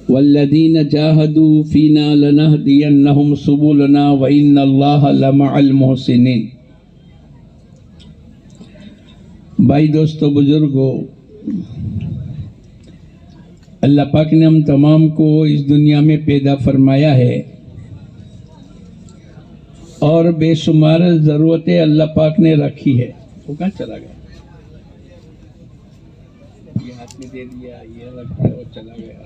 والذین جاہدوا فینا لنہدینہم سبلنا وإن اللہ لمع المحسنین۔ بھائی دوستو بزرگو، اللہ پاک نے ہم تمام کو اس دنیا میں پیدا فرمایا ہے اور بے شمار ضرورتیں اللہ پاک نے رکھی ہے۔ وہ کہاں چلا گیا؟ یہ ہاتھ میں دے دیا، یہ رکھ دیا اور چلا گیا۔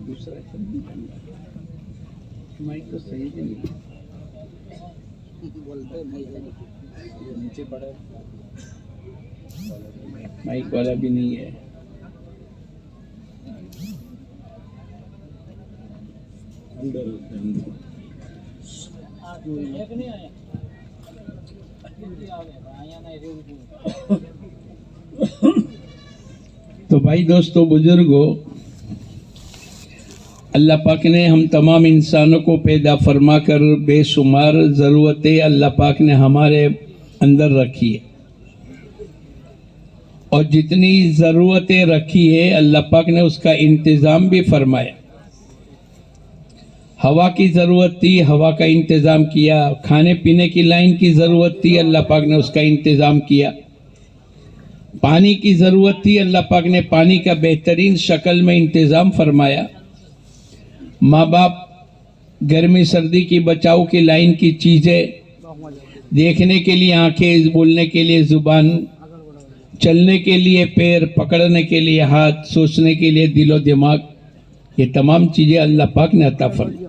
دوسرا مائک تو صحیح نہیں بولتے، نیچے پڑا مائک والا بھی نہیں ہے۔ تو بھائی دوستو بزرگو، اللہ پاک نے ہم تمام انسانوں کو پیدا فرما کر بے شمار ضرورتیں اللہ پاک نے ہمارے اندر رکھی ہے، اور جتنی ضرورتیں رکھی ہے اللہ پاک نے اس کا انتظام بھی فرمایا۔ ہوا کی ضرورت تھی، ہوا کا انتظام کیا۔ کھانے پینے کی لائن کی ضرورت تھی، اللہ پاک نے اس کا انتظام کیا۔ پانی کی ضرورت تھی، اللہ پاک نے پانی کا بہترین شکل میں انتظام فرمایا۔ ماں باپ گرمی سردی کی بچاؤ کی لائن کی چیزیں، دیکھنے کے لیے آنکھیں، بولنے کے لیے زبان، چلنے کے لیے پیر، پکڑنے کے لیے ہاتھ، سوچنے کے لیے دل و دماغ، یہ تمام چیزیں اللہ پاک نے عطا فرمائی۔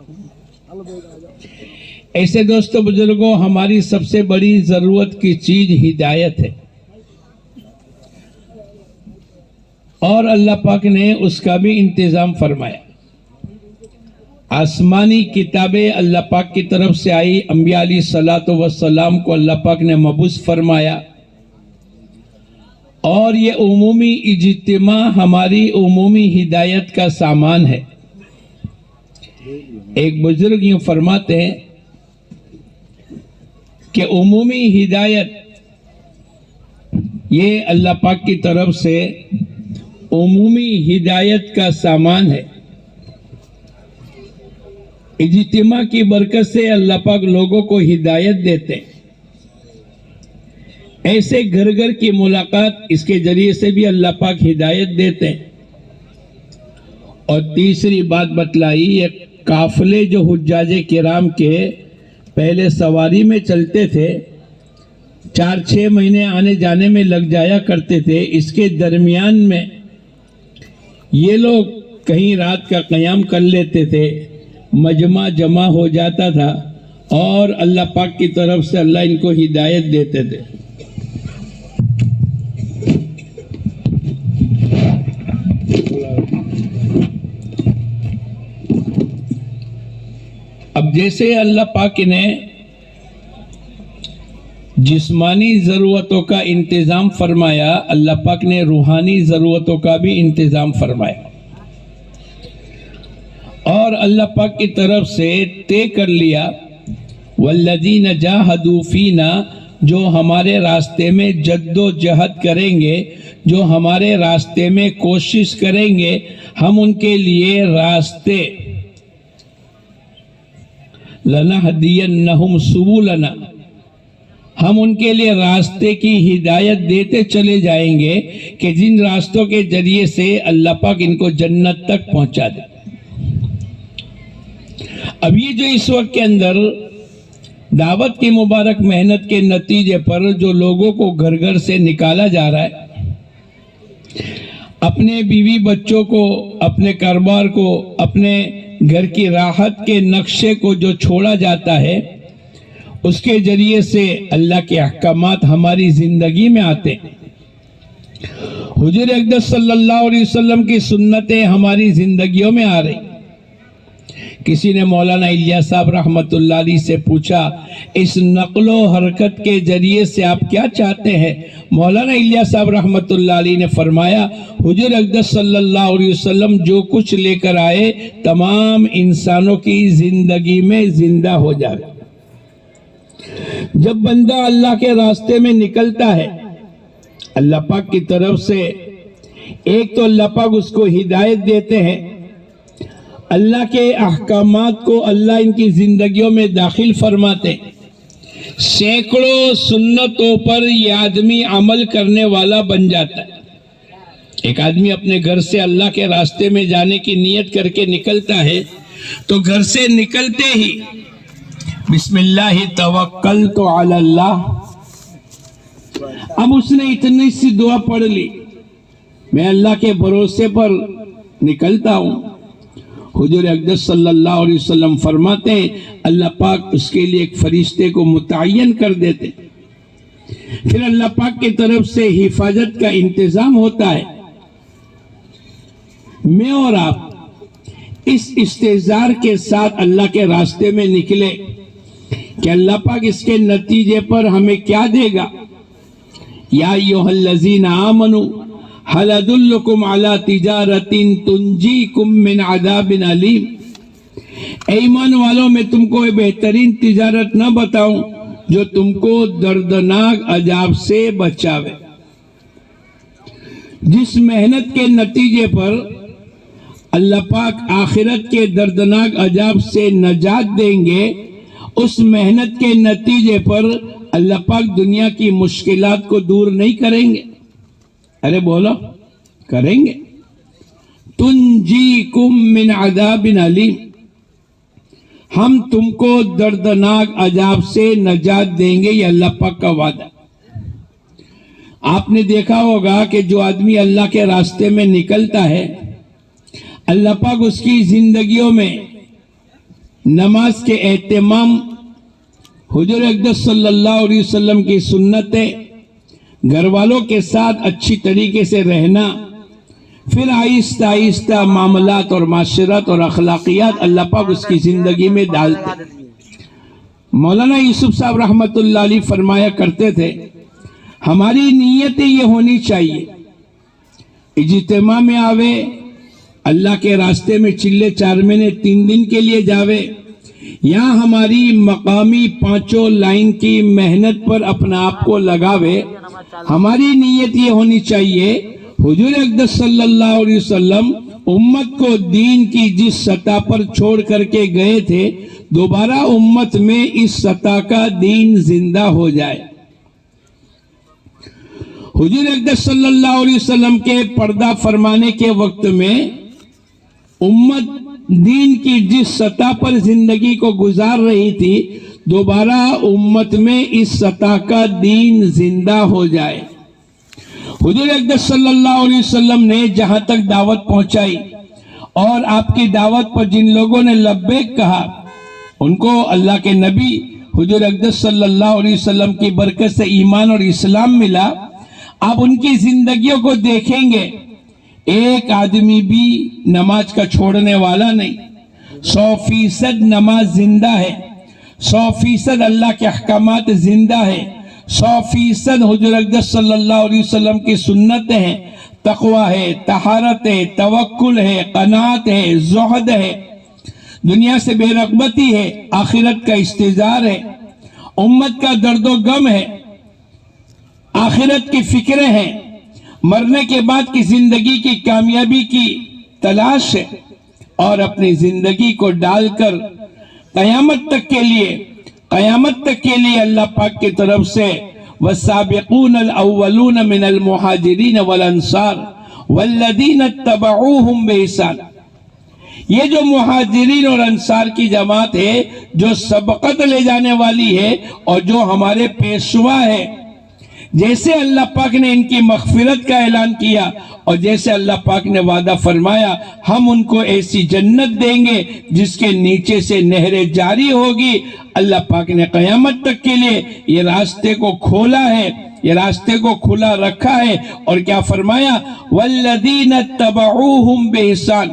ایسے دوستو بزرگوں، ہماری سب سے بڑی ضرورت کی چیز ہدایت ہے، اور اللہ پاک نے اس کا بھی انتظام فرمایا۔ آسمانی کتابیں اللہ پاک کی طرف سے آئی، انبیاء علیہ الصلوۃ والسلام کو اللہ پاک نے مبعوث فرمایا، اور یہ عمومی اجتماع ہماری عمومی ہدایت کا سامان ہے۔ ایک بزرگ یوں فرماتے ہیں کہ عمومی ہدایت یہ اللہ پاک کی طرف سے عمومی ہدایت کا سامان ہے۔ اجتماع کی برکت سے اللہ پاک لوگوں کو ہدایت دیتے ہیں۔ ایسے گھر گھر کی ملاقات، اس کے ذریعے سے بھی اللہ پاک ہدایت دیتے ہیں۔ اور تیسری بات بتلائی، یہ قافلے جو حجاج کرام کے پہلے سواری میں چلتے تھے، 4-6 مہینے آنے جانے میں لگ جایا کرتے تھے، اس کے درمیان میں یہ لوگ کہیں رات کا قیام کر لیتے تھے، مجمع جمع ہو جاتا تھا، اور اللہ پاک کی طرف سے اللہ ان کو ہدایت دیتے تھے۔ اب جیسے اللہ پاک نے جسمانی ضرورتوں کا انتظام فرمایا، اللہ پاک نے روحانی ضرورتوں کا بھی انتظام فرمایا، اور اللہ پاک کی طرف سے طے کر لیا، والذین جاہدوا فینا، جو ہمارے راستے میں جد و جہد کریں گے، جو ہمارے راستے میں کوشش کریں گے، ہم ان کے لیے راستے، لنہدینہم سبلنا، ہم ان کے لیے راستے کی ہدایت دیتے چلے جائیں گے کہ جن راستوں کے ذریعے سے اللہ پاک ان کو جنت تک پہنچا دے۔ اب یہ جو اس وقت کے اندر دعوت کی مبارک محنت کے نتیجے پر جو لوگوں کو گھر گھر سے نکالا جا رہا ہے، اپنے بیوی بچوں کو، اپنے کاروبار کو، اپنے گھر کی راحت کے نقشے کو جو چھوڑا جاتا ہے، اس کے ذریعے سے اللہ کے احکامات ہماری زندگی میں آتے ہیں۔ حضور اقدس صلی اللہ علیہ وسلم کی سنتیں ہماری زندگیوں میں آ رہی۔ کسی نے مولانا الیاس صاحب رحمت اللہ علیہ سے پوچھا، اس نقل و حرکت کے ذریعے سے آپ کیا چاہتے ہیں؟ مولانا الیاس صاحب رحمت اللہ علیہ نے فرمایا، حضور اقدس صلی اللہ علیہ وسلم جو کچھ لے کر آئے تمام انسانوں کی زندگی میں زندہ ہو جائے۔ جب بندہ اللہ کے راستے میں نکلتا ہے، اللہ پاک کی طرف سے ایک تو اللہ پاک اس کو ہدایت دیتے ہیں، اللہ کے احکامات کو اللہ ان کی زندگیوں میں داخل فرماتے، سینکڑوں سنتوں پر یہ آدمی عمل کرنے والا بن جاتا ہے۔ ایک آدمی اپنے گھر سے اللہ کے راستے میں جانے کی نیت کر کے نکلتا ہے تو گھر سے نکلتے ہی بسم اللہ توکلت علی اللہ، اب اس نے اتنی سی دعا پڑھ لی، میں اللہ کے بھروسے پر نکلتا ہوں۔ حضور اقدس صلی اللہ علیہ وسلم فرماتے ہیں اللہ پاک اس کے لیے ایک فرشتے کو متعین کر دیتے، پھر اللہ پاک کی طرف سے حفاظت کا انتظام ہوتا ہے۔ میں اور آپ اس استحضار کے ساتھ اللہ کے راستے میں نکلے کہ اللہ پاک اس کے نتیجے پر ہمیں کیا دے گا۔ یا ایھا الذین آمنوا هل ادلکم علی تجارۃ تنجیکم من عذاب علیم، اے ایمان والوں میں تم کو بہترین تجارت نہ بتاؤں جو تم کو دردناک عذاب سے بچاوے۔ جس محنت کے نتیجے پر اللہ پاک آخرت کے دردناک عذاب سے نجات دیں گے، اس محنت کے نتیجے پر اللہ پاک دنیا کی مشکلات کو دور نہیں کریں گے۔ ارے بولو، کریں گے۔ تنجیکم من عذاب علیم، ہم تم کو دردناک عذاب سے نجات دیں گے، یہ اللہ پاک کا وعدہ۔ آپ نے دیکھا ہوگا کہ جو آدمی اللہ کے راستے میں نکلتا ہے، اللہ پاک اس کی زندگیوں میں نماز کے اہتمام، حضور اقدس صلی اللہ علیہ وسلم کی سنتیں، گھر والوں کے ساتھ اچھی طریقے سے رہنا، پھر آہستہ آہستہ معاملات اور معاشرت اور اخلاقیات اللہ پاک اس کی زندگی میں ڈالتے۔ مولانا یوسف صاحب رحمت اللہ علیہ فرمایا کرتے تھے ہماری نیتیں یہ ہونی چاہیے، اجتماع میں آوے، اللہ کے راستے میں چلے 4 مہینے 3 دن کے لیے جاوے، یا ہماری مقامی 5 لائن کی محنت پر اپنا آپ کو لگاوے، ہماری نیت یہ ہونی چاہیے حضور اقدس صلی اللہ علیہ وسلم امت کو دین کی جس سطح پر چھوڑ کر کے گئے تھے، دوبارہ امت میں اس سطح کا دین زندہ ہو جائے۔ حضور اقدس صلی اللہ علیہ وسلم کے پردہ فرمانے کے وقت میں امت دین کی جس سطح پر زندگی کو گزار رہی تھی، دوبارہ امت میں اس سطح کا دین زندہ ہو جائے۔ حضور اقدس صلی اللہ علیہ وسلم نے جہاں تک دعوت پہنچائی اور آپ کی دعوت پر جن لوگوں نے لبیک کہا، ان کو اللہ کے نبی حضور اقدس صلی اللہ علیہ وسلم کی برکت سے ایمان اور اسلام ملا۔ آپ ان کی زندگیوں کو دیکھیں گے، ایک آدمی بھی نماز کا چھوڑنے والا نہیں، 100% نماز زندہ ہے، 100% اللہ کے احکامات زندہ ہے، 100% حضور اقدس صلی اللہ علیہ وسلم کی سنتیں ہیں، تقوی ہے، طہارت ہے، توکل ہے، قناعت ہے، زہد ہے، دنیا سے بے رغبتی ہے، آخرت کا استحضار ہے، امت کا درد و غم ہے، آخرت کی فکریں ہیں، مرنے کے بعد کی زندگی کی کامیابی کی تلاش ہے، اور اپنی زندگی کو ڈال کر قیامت تک کے لیے اللہ پاک کی طرف سے والسابقون الاولون من المہاجرین والانصار والذین اتبعوہم بإحسان، یہ جو مہاجرین اور انصار کی جماعت ہے جو سبقت لے جانے والی ہے اور جو ہمارے پیشوا ہے، جیسے اللہ پاک نے ان کی مغفرت کا اعلان کیا اور جیسے اللہ پاک نے وعدہ فرمایا ہم ان کو ایسی جنت دیں گے جس کے نیچے سے نہریں جاری ہوگی، اللہ پاک نے قیامت تک کے لیے یہ راستے کو کھولا ہے، یہ راستے کو کھلا رکھا ہے۔ اور کیا فرمایا؟ والذین اتبعوہم بإحسان،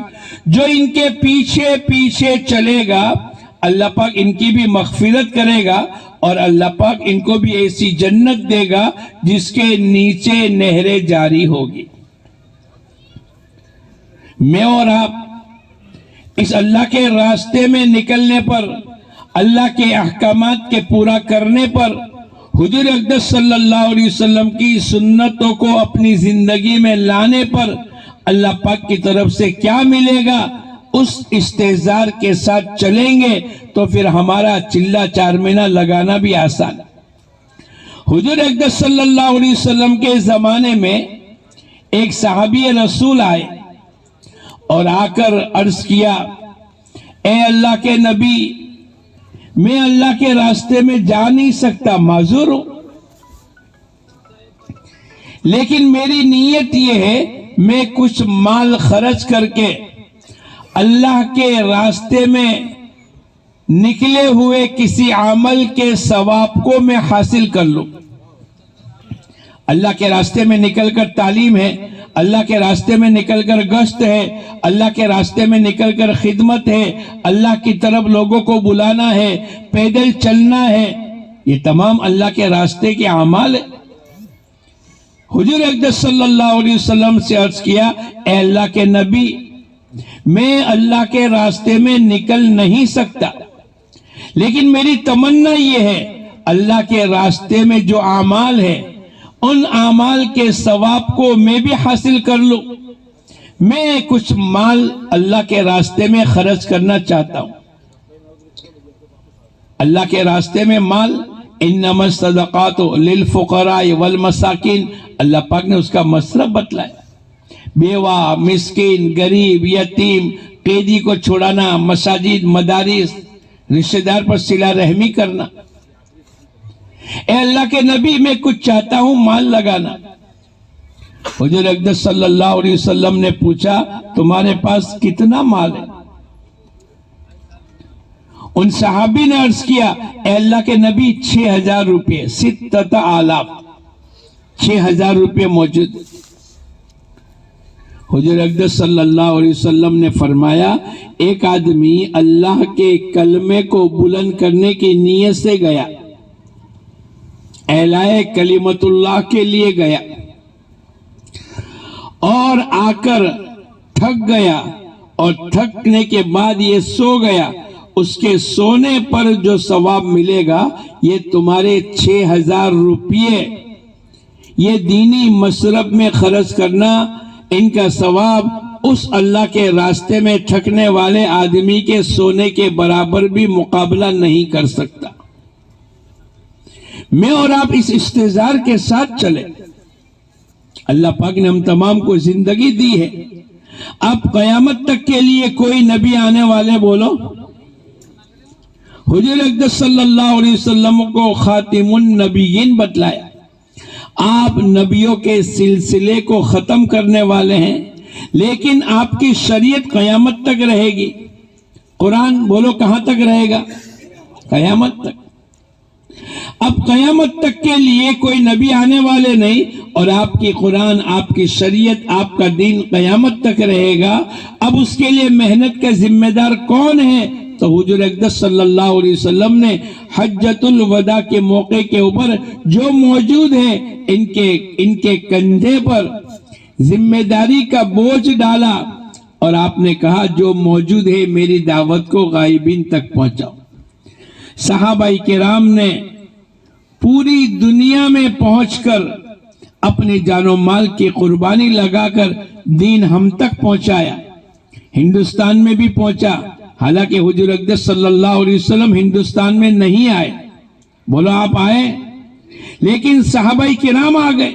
جو ان کے پیچھے پیچھے چلے گا اللہ پاک ان کی بھی مغفرت کرے گا اور اللہ پاک ان کو بھی ایسی جنت دے گا جس کے نیچے نہریں جاری ہوگی۔ میں اور آپ اس اللہ کے راستے میں نکلنے پر، اللہ کے احکامات کے پورا کرنے پر، حضور اقدس صلی اللہ علیہ وسلم کی سنتوں کو اپنی زندگی میں لانے پر اللہ پاک کی طرف سے کیا ملے گا، اس استحضار کے ساتھ چلیں گے تو پھر ہمارا چلہ چارمینا لگانا بھی آسان ہے۔ حضور اقدس صلی اللہ علیہ وسلم کے زمانے میں ایک صحابی رسول آئے اور آ کر عرض کیا، اے اللہ کے نبی، میں اللہ کے راستے میں جا نہیں سکتا، معذور ہوں، لیکن میری نیت یہ ہے میں کچھ مال خرچ کر کے اللہ کے راستے میں نکلے ہوئے کسی عمل کے ثواب کو میں حاصل کر لوں۔ اللہ کے راستے میں نکل کر تعلیم ہے، اللہ کے راستے میں نکل کر گشت ہے، اللہ کے راستے میں نکل کر خدمت ہے، اللہ کی طرف لوگوں کو بلانا ہے، پیدل چلنا ہے، یہ تمام اللہ کے راستے کے اعمال ہیں۔ حضور اقدس صلی اللہ علیہ وسلم سے عرض کیا، اے اللہ کے نبی، میں اللہ کے راستے میں نکل نہیں سکتا، لیکن میری تمنا یہ ہے اللہ کے راستے میں جو اعمال ہے ان اعمال کے ثواب کو میں بھی حاصل کر لوں، میں کچھ مال اللہ کے راستے میں خرچ کرنا چاہتا ہوں۔ اللہ کے راستے میں مال، انما الصدقات للفقراء والمساکین، اللہ پاک نے اس کا مصرف بتلایا، بیوہ، مسکین، غریب، یتیم، قیدی کو چھڑانا، مساجد، مدارس، رشتہ دار پر صلہ رحمی کرنا۔ اے اللہ کے نبی، میں کچھ چاہتا ہوں مال لگانا۔ حضور اقدس صلی اللہ علیہ وسلم نے پوچھا، تمہارے پاس کتنا مال ہے؟ ان صحابی نے عرض کیا، اے اللہ کے نبی، 6000 روپے، 6000 6000 روپے موجود۔ حضور اقدس صلی اللہ علیہ وسلم نے فرمایا، ایک آدمی اللہ کے کلمے کو بلند کرنے کی نیت سے گیا، اعلائے کلمت اللہ کے لیے گیا، اور آ کر تھک گیا، اور تھکنے کے بعد یہ سو گیا، اس کے سونے پر جو ثواب ملے گا یہ تمہارے 6000 روپیے یہ دینی مصرف میں خرچ کرنا، ان کا ثواب اس اللہ کے راستے میں تھکنے والے آدمی کے سونے کے برابر بھی مقابلہ نہیں کر سکتا۔ میں اور آپ اس استحضار کے ساتھ چلے۔ اللہ پاک نے ہم تمام کو زندگی دی ہے، اب قیامت تک کے لیے کوئی نبی آنے والے بولو۔ حضور اقدس صلی اللہ علیہ وسلم کو خاتم النبیین بتلایا، آپ نبیوں کے سلسلے کو ختم کرنے والے ہیں، لیکن آپ کی شریعت قیامت تک رہے گی۔ قرآن بولو کہاں تک رہے گا؟ قیامت تک۔ اب قیامت تک کے لیے کوئی نبی آنے والے نہیں، اور آپ کی قرآن، آپ کی شریعت، آپ کا دین قیامت تک رہے گا۔ اب اس کے لیے محنت کا ذمہ دار کون ہے؟ تو حضور اقدس صلی اللہ علیہ وسلم نے حجۃ الوداع کے موقع کے اوپر جو موجود ہیں ان کے کندھے پر ذمہ داری کا بوجھ ڈالا، اور آپ نے کہا جو موجود ہے میری دعوت کو غائبین تک پہنچاؤ۔ صحابہ کرام نے پوری دنیا میں پہنچ کر اپنی جان و مال کی قربانی لگا کر دین ہم تک پہنچایا، ہندوستان میں بھی پہنچا، حالانکہ حضور اقدس صلی اللہ علیہ وسلم ہندوستان میں نہیں آئے، بولو آپ آئے، لیکن صحابہ کرام آ گئے،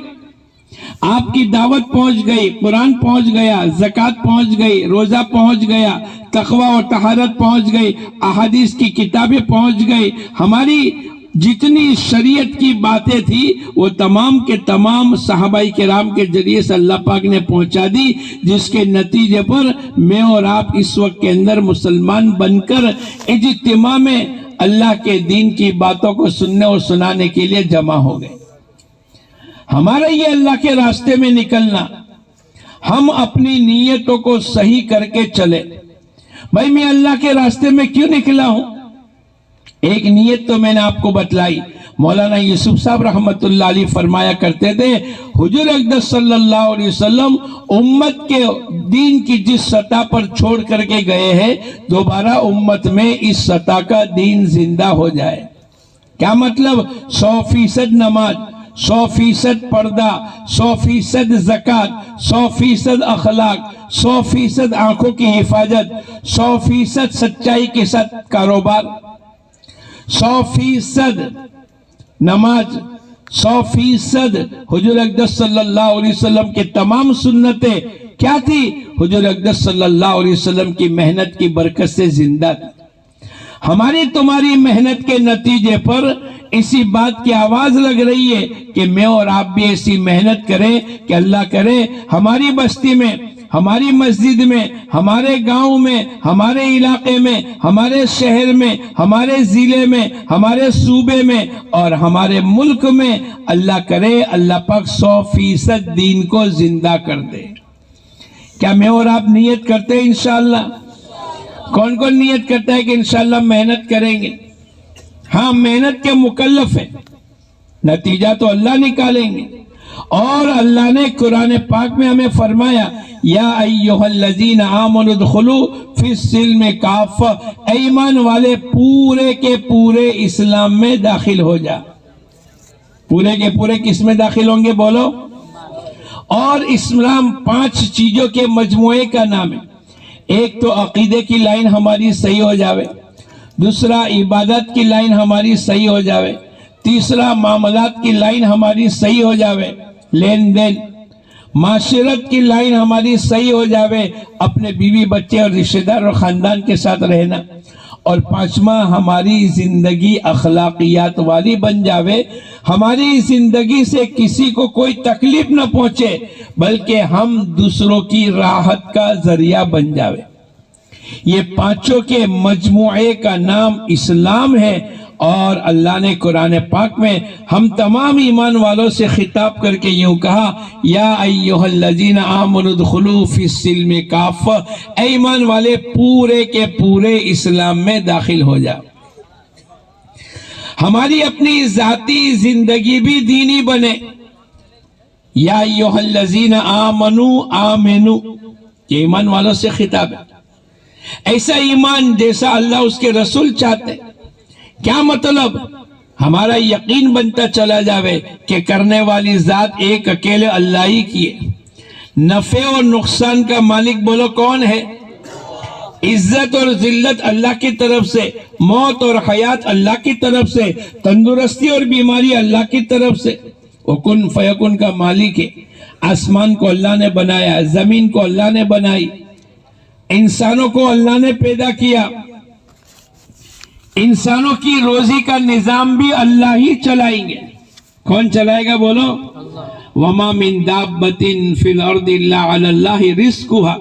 آپ کی دعوت پہنچ گئی، قرآن پہنچ گیا، زکوٰۃ پہنچ گئی، روزہ پہنچ گیا، تقوی اور طہارت پہنچ گئی، احادیث کی کتابیں پہنچ گئی، ہماری جتنی شریعت کی باتیں تھی وہ تمام کے تمام صحابہ کرام کے ذریعے سے اللہ پاک نے پہنچا دی، جس کے نتیجے پر میں اور آپ اس وقت کے اندر مسلمان بن کر اجتماع میں اللہ کے دین کی باتوں کو سننے اور سنانے کے لیے جمع ہو گئے۔ ہمارا یہ اللہ کے راستے میں نکلنا، ہم اپنی نیتوں کو صحیح کر کے چلے۔ بھائی میں اللہ کے راستے میں کیوں نکلا ہوں؟ ایک نیت تو میں نے آپ کو بتلائی، مولانا یوسف صاحب رحمت اللہ علیہ فرمایا کرتے تھے، حضور اقدس صلی اللہ علیہ وسلم امت کے دین کی جس سطح پر چھوڑ کر کے گئے ہیں، دوبارہ امت میں اس سطح کا دین زندہ ہو جائے۔ کیا مطلب؟ 100% نماز، 100% پردہ، 100% زکوٰۃ، 100% اخلاق، 100% آنکھوں کی حفاظت، 100% سچائی کے ساتھ کاروبار، 100% نماز، 100% حضور اقدس صلی اللہ علیہ وسلم کے تمام سنتیں کیا تھی؟ حضور اقدس صلی اللہ علیہ وسلم کی محنت کی برکت سے زندہ تھی۔ ہماری تمہاری محنت کے نتیجے پر اسی بات کی آواز لگ رہی ہے کہ میں اور آپ بھی ایسی محنت کریں کہ اللہ کرے ہماری بستی میں، ہماری مسجد میں، ہمارے گاؤں میں، ہمارے علاقے میں، ہمارے شہر میں، ہمارے ضلع میں، ہمارے صوبے میں اور ہمارے ملک میں اللہ کرے اللہ پاک 100% دین کو زندہ کر دے۔ کیا میں اور آپ نیت کرتے ہیں انشاءاللہ؟ کون کون نیت کرتا ہے کہ انشاءاللہ محنت کریں گے؟ ہاں، محنت کے مکلف ہیں، نتیجہ تو اللہ نکالیں گے۔ اور اللہ نے قرآن پاک میں ہمیں فرمایا یا ایہا الذین آمنوا ادخلوا فی السلم کافہ، اے ایمان والے پورے کے پورے اسلام میں داخل ہو جا۔ پورے کے پورے کس میں داخل ہوں گے بولو؟ اور اسلام 5 چیزوں کے مجموعے کا نام ہے۔ ایک تو عقیدے کی لائن ہماری صحیح ہو جاوے، دوسرا عبادت کی لائن ہماری صحیح ہو جاوے، تیسرا معاملات کی لائن ہماری صحیح ہو جاوے، لین دین، معاشرت کی لائن ہماری صحیح ہو جاوے، اپنے بیوی بچے اور رشتہ دار اور خاندان کے ساتھ رہنا، اور 5واں ہماری زندگی اخلاقیات والی بن جاوے، ہماری زندگی سے کسی کو کوئی تکلیف نہ پہنچے بلکہ ہم دوسروں کی راحت کا ذریعہ بن جاوے۔ یہ 5 کے مجموعے کا نام اسلام ہے، اور اللہ نے قرآن پاک میں ہم تمام ایمان والوں سے خطاب کر کے یوں کہا یا ایہا الذین آمنوا ادخلوا فی السلم کافہ، اے ایمان والے پورے کے پورے اسلام میں داخل ہو جا۔ ہماری اپنی ذاتی زندگی بھی دینی بنے۔ یا ایہا الذین آمنوا، یہ ایمان والوں سے خطاب ہے، ایسا ایمان جیسا اللہ اس کے رسول چاہتے۔ کیا مطلب؟ ہمارا یقین بنتا چلا جاوے کہ کرنے والی ذات ایک اکیلے اللہ ہی کی ہے، نفع اور نقصان کا مالک بولو کون ہے؟ عزت اور ذلت اللہ کی طرف سے، موت اور حیات اللہ کی طرف سے، تندرستی اور بیماری اللہ کی طرف سے، وہ کن فیکن کا مالک ہے۔ آسمان کو اللہ نے بنایا، زمین کو اللہ نے بنائی، انسانوں کو اللہ نے پیدا کیا، انسانوں کی روزی کا نظام بھی اللہ ہی چلائیں گے۔ کون چلائے گا بولو؟ وَمَا مِن دَابَّةٍ فِي الْأَرْضِ إِلَّا عَلَى اللَّهِ رِزْقُهَا،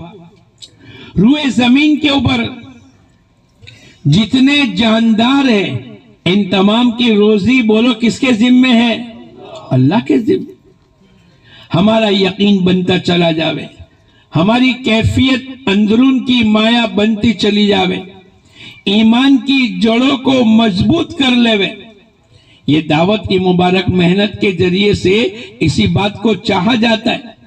روئے زمین کے اوپر جتنے جاندار ہیں ان تمام کی روزی بولو کس کے ذمہ ہے؟ اللہ کے ذمہ۔ ہمارا یقین بنتا چلا جاوے، ہماری کیفیت اندرون کی مایا بنتی چلی جاوے، ایمان کی جڑوں کو مضبوط کر لے۔ یہ دعوت کی مبارک محنت کے ذریعے سے اسی بات کو چاہا جاتا ہے،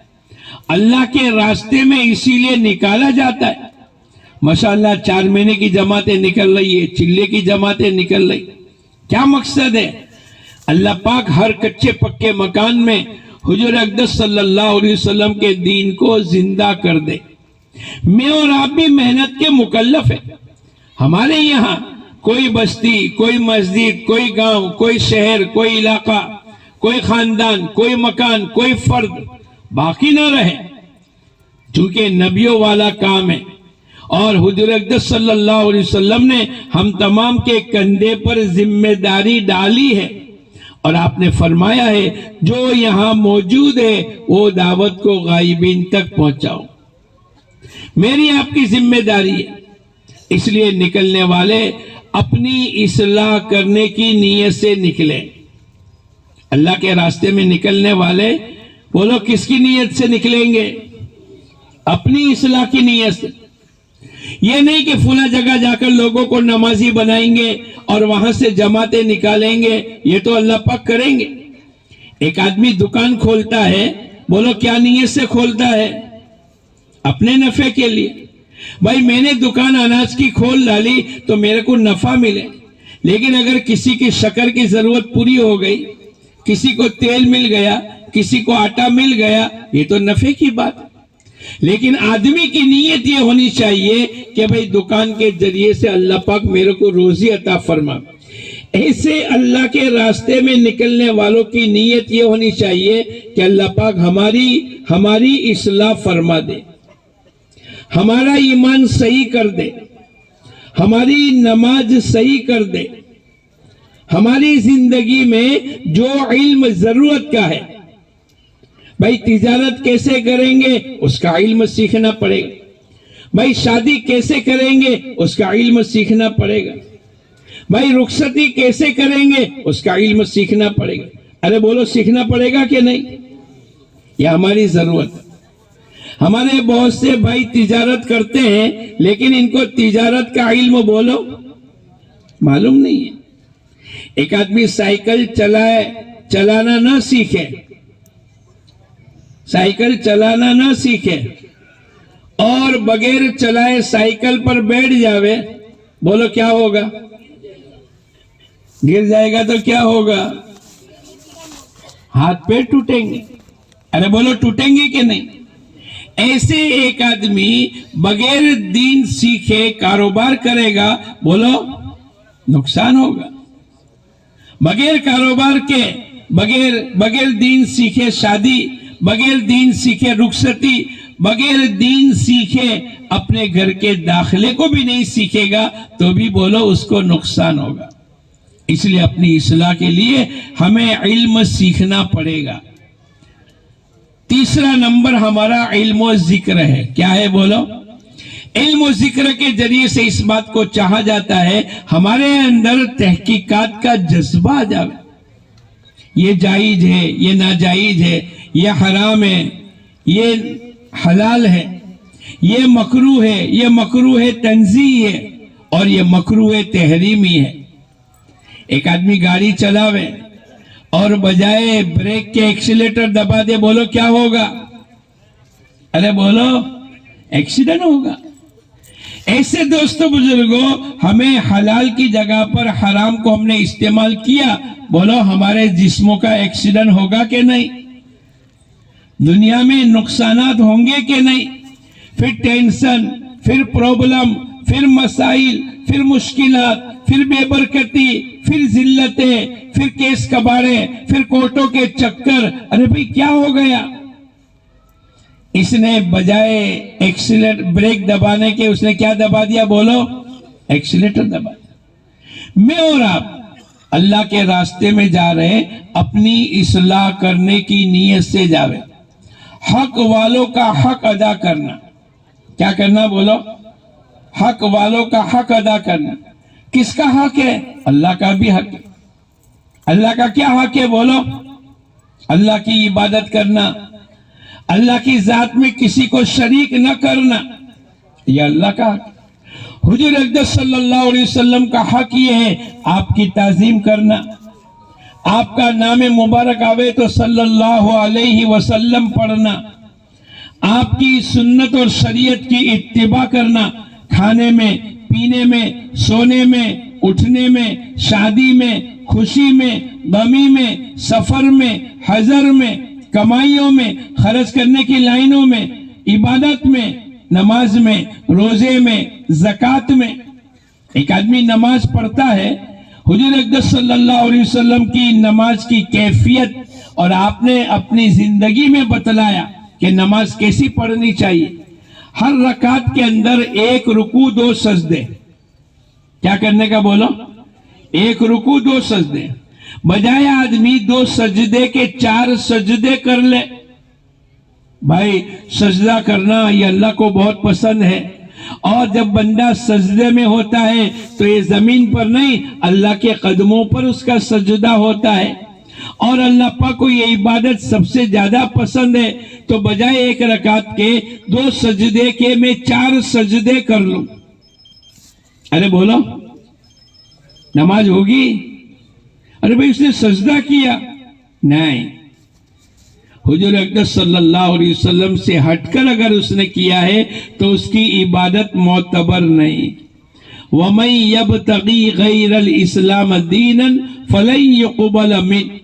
اللہ کے راستے میں اسی لیے نکالا جاتا ہے۔ ماشاءاللہ 4 مہینے کی جماعتیں نکل رہی ہے، چلے کی جماعتیں نکل رہی، کیا مقصد ہے؟ اللہ پاک ہر کچے پکے مکان میں حضور اقدس صلی اللہ علیہ وسلم کے دین کو زندہ کر دے۔ میں اور آپ بھی محنت کے مکلف ہیں۔ ہمارے یہاں کوئی بستی، کوئی مسجد، کوئی گاؤں، کوئی شہر، کوئی علاقہ، کوئی خاندان، کوئی مکان، کوئی فرد باقی نہ رہے، چونکہ نبیوں والا کام ہے، اور حضور اقدس صلی اللہ علیہ وسلم نے ہم تمام کے کندھے پر ذمہ داری ڈالی ہے، اور آپ نے فرمایا ہے جو یہاں موجود ہے وہ دعوت کو غائبین تک پہنچاؤ۔ میری آپ کی ذمہ داری ہے، اس لیے نکلنے والے اپنی اصلاح کرنے کی نیت سے نکلے۔ اللہ کے راستے میں نکلنے والے بولو کس کی نیت سے نکلیں گے؟ اپنی اصلاح کی نیت سے۔ یہ نہیں کہ فلاں جگہ جا کر لوگوں کو نمازی بنائیں گے اور وہاں سے جماعتیں نکالیں گے، یہ تو اللہ پاک کریں گے۔ ایک آدمی دکان کھولتا ہے، بولو کیا نیت سے کھولتا ہے؟ اپنے نفع کے لیے۔ بھائی میں نے دکان اناج کی کھول ڈالی تو میرے کو نفع ملے، لیکن اگر کسی کی شکر کی ضرورت پوری ہو گئی، کسی کو تیل مل گیا، کسی کو آٹا مل گیا، یہ تو نفع کی بات ہے۔ لیکن آدمی کی نیت یہ ہونی چاہیے کہ بھئی دکان کے ذریعے سے اللہ پاک میرے کو روزی عطا فرما۔ ایسے اللہ کے راستے میں نکلنے والوں کی نیت یہ ہونی چاہیے کہ اللہ پاک ہماری اصلاح فرما دے، ہمارا ایمان صحیح کر دے، ہماری نماز صحیح کر دے، ہماری زندگی میں جو علم ضرورت کا ہے، بھائی تجارت کیسے کریں گے اس کا علم سیکھنا پڑے گا، بھائی شادی کیسے کریں گے اس کا علم سیکھنا پڑے گا، بھائی رخصتی کیسے کریں گے اس کا علم سیکھنا پڑے گا۔ ارے بولو سیکھنا پڑے گا کہ نہیں؟ یہ ہماری ضرورت ہے۔ ہمارے بہت سے بھائی تجارت کرتے ہیں لیکن ان کو تجارت کا علم بولو معلوم نہیں ہے۔ ایک آدمی سائیکل چلانا نہ سیکھے، سائیکل چلانا نہ سیکھے اور بغیر چلائے سائیکل پر بیٹھ جاوے، بولو کیا ہوگا؟ گر جائے گا تو کیا ہوگا؟ ہاتھ پیر ٹوٹیں گے۔ ارے بولو ٹوٹیں گے کہ نہیں؟ ایسے ایک آدمی بغیر دین سیکھے کاروبار کرے گا، بولو نقصان ہوگا۔ بغیر کاروبار کے، بغیر دین سیکھے شادی، بغیر دین سیکھے رخصتی، بغیر دین سیکھے اپنے گھر کے داخلے کو بھی نہیں سیکھے گا تو بھی بولو اس کو نقصان ہوگا۔ اس لیے اپنی اصلاح کے لیے ہمیں علم سیکھنا پڑے گا۔ تیسرا نمبر ہمارا علم و ذکر ہے۔ کیا ہے بولو؟ علم و ذکر کے ذریعے سے اس بات کو چاہا جاتا ہے ہمارے اندر تحقیقات کا جذبہ آ جائے، یہ جائز ہے، یہ ناجائز ہے، یہ حرام ہے، یہ حلال ہے، یہ مکروہ ہے، یہ مکروہ تنزیہی ہے اور یہ مکروہ تحریمی ہے۔ ایک آدمی گاڑی چلاوے اور بجائے بریک کے ایکسیلیٹر دبا دے، بولو کیا ہوگا؟ ارے بولو ایکسیڈنٹ ہوگا۔ ایسے دوستو بزرگوں، ہمیں حلال کی جگہ پر حرام کو ہم نے استعمال کیا، بولو ہمارے جسموں کا ایکسیڈنٹ ہوگا کہ نہیں؟ دنیا میں نقصانات ہوں گے کہ نہیں؟ پھر ٹینشن، پھر پرابلم، پھر مسائل، پھر مشکلات، پھر بے برکتی، پھر ذلتیں، پھر کیس کباڑے، پھر کورٹوں کے چکر۔ ارے بھئی کیا ہو گیا؟ اس نے بجائے ایکسیلیٹر بریک دبانے کے اس نے کیا دبا دیا؟ بولو ایکسیلیٹر دبا دیا۔ میں اور آپ اللہ کے راستے میں جا رہے ہیں، اپنی اصلاح کرنے کی نیت سے جاوے، حق والوں کا حق ادا کرنا۔ کیا کرنا؟ بولو حق والوں کا حق ادا کرنا۔ کس کا حق ہے؟ اللہ کا بھی حق ہے۔ اللہ کا کیا حق ہے؟ بولو اللہ کی عبادت کرنا، اللہ کی ذات میں کسی کو شریک نہ کرنا، یہ اللہ کا حق ہے۔ حضور اقدس صلی اللہ علیہ وسلم کا حق یہ ہے آپ کی تعظیم کرنا، آپ کا نام مبارک آوے تو صلی اللہ علیہ وسلم پڑھنا، آپ کی سنت اور شریعت کی اتباع کرنا، کھانے میں، پینے میں، سونے میں، اٹھنے میں، شادی میں، خوشی میں، غمی میں، سفر میں، حضر میں، کمائیوں میں، خرچ کرنے کی لائنوں میں، عبادت میں، نماز میں، روزے میں، زکوٰۃ میں۔ ایک آدمی نماز پڑھتا ہے، حضور اقدس صلی اللہ علیہ وسلم کی نماز کی کیفیت اور آپ نے اپنی زندگی میں بتلایا کہ نماز کیسی پڑھنی چاہیے۔ ہر رکعت کے اندر 1 رکوع 2 سجدے۔ کیا کرنے کا؟ بولو 1 رکوع 2 سجدے، بجائے آدمی 2 سجدے کے 4 سجدے کر لے۔ بھائی سجدہ کرنا یہ اللہ کو بہت پسند ہے، اور جب بندہ سجدے میں ہوتا ہے تو یہ زمین پر نہیں، اللہ کے قدموں پر اس کا سجدہ ہوتا ہے، اور اللہ پاک کو یہ عبادت سب سے زیادہ پسند ہے۔ تو بجائے 1 رکعت کے 2 سجدے کے میں 4 سجدے کر لوں۔ ارے بولو نماز ہوگی؟ ارے بھائی اس نے سجدہ کیا نہیں، حضور اقدس صلی اللہ علیہ وسلم سے ہٹ کر اگر اس نے کیا ہے تو اس کی عبادت معتبر نہیں۔ وَمَن يَبْتَغِي غَيْرَ الْإِسْلَامَ دِينًا فَلَن يُقْبَلَ مِنْهُ۔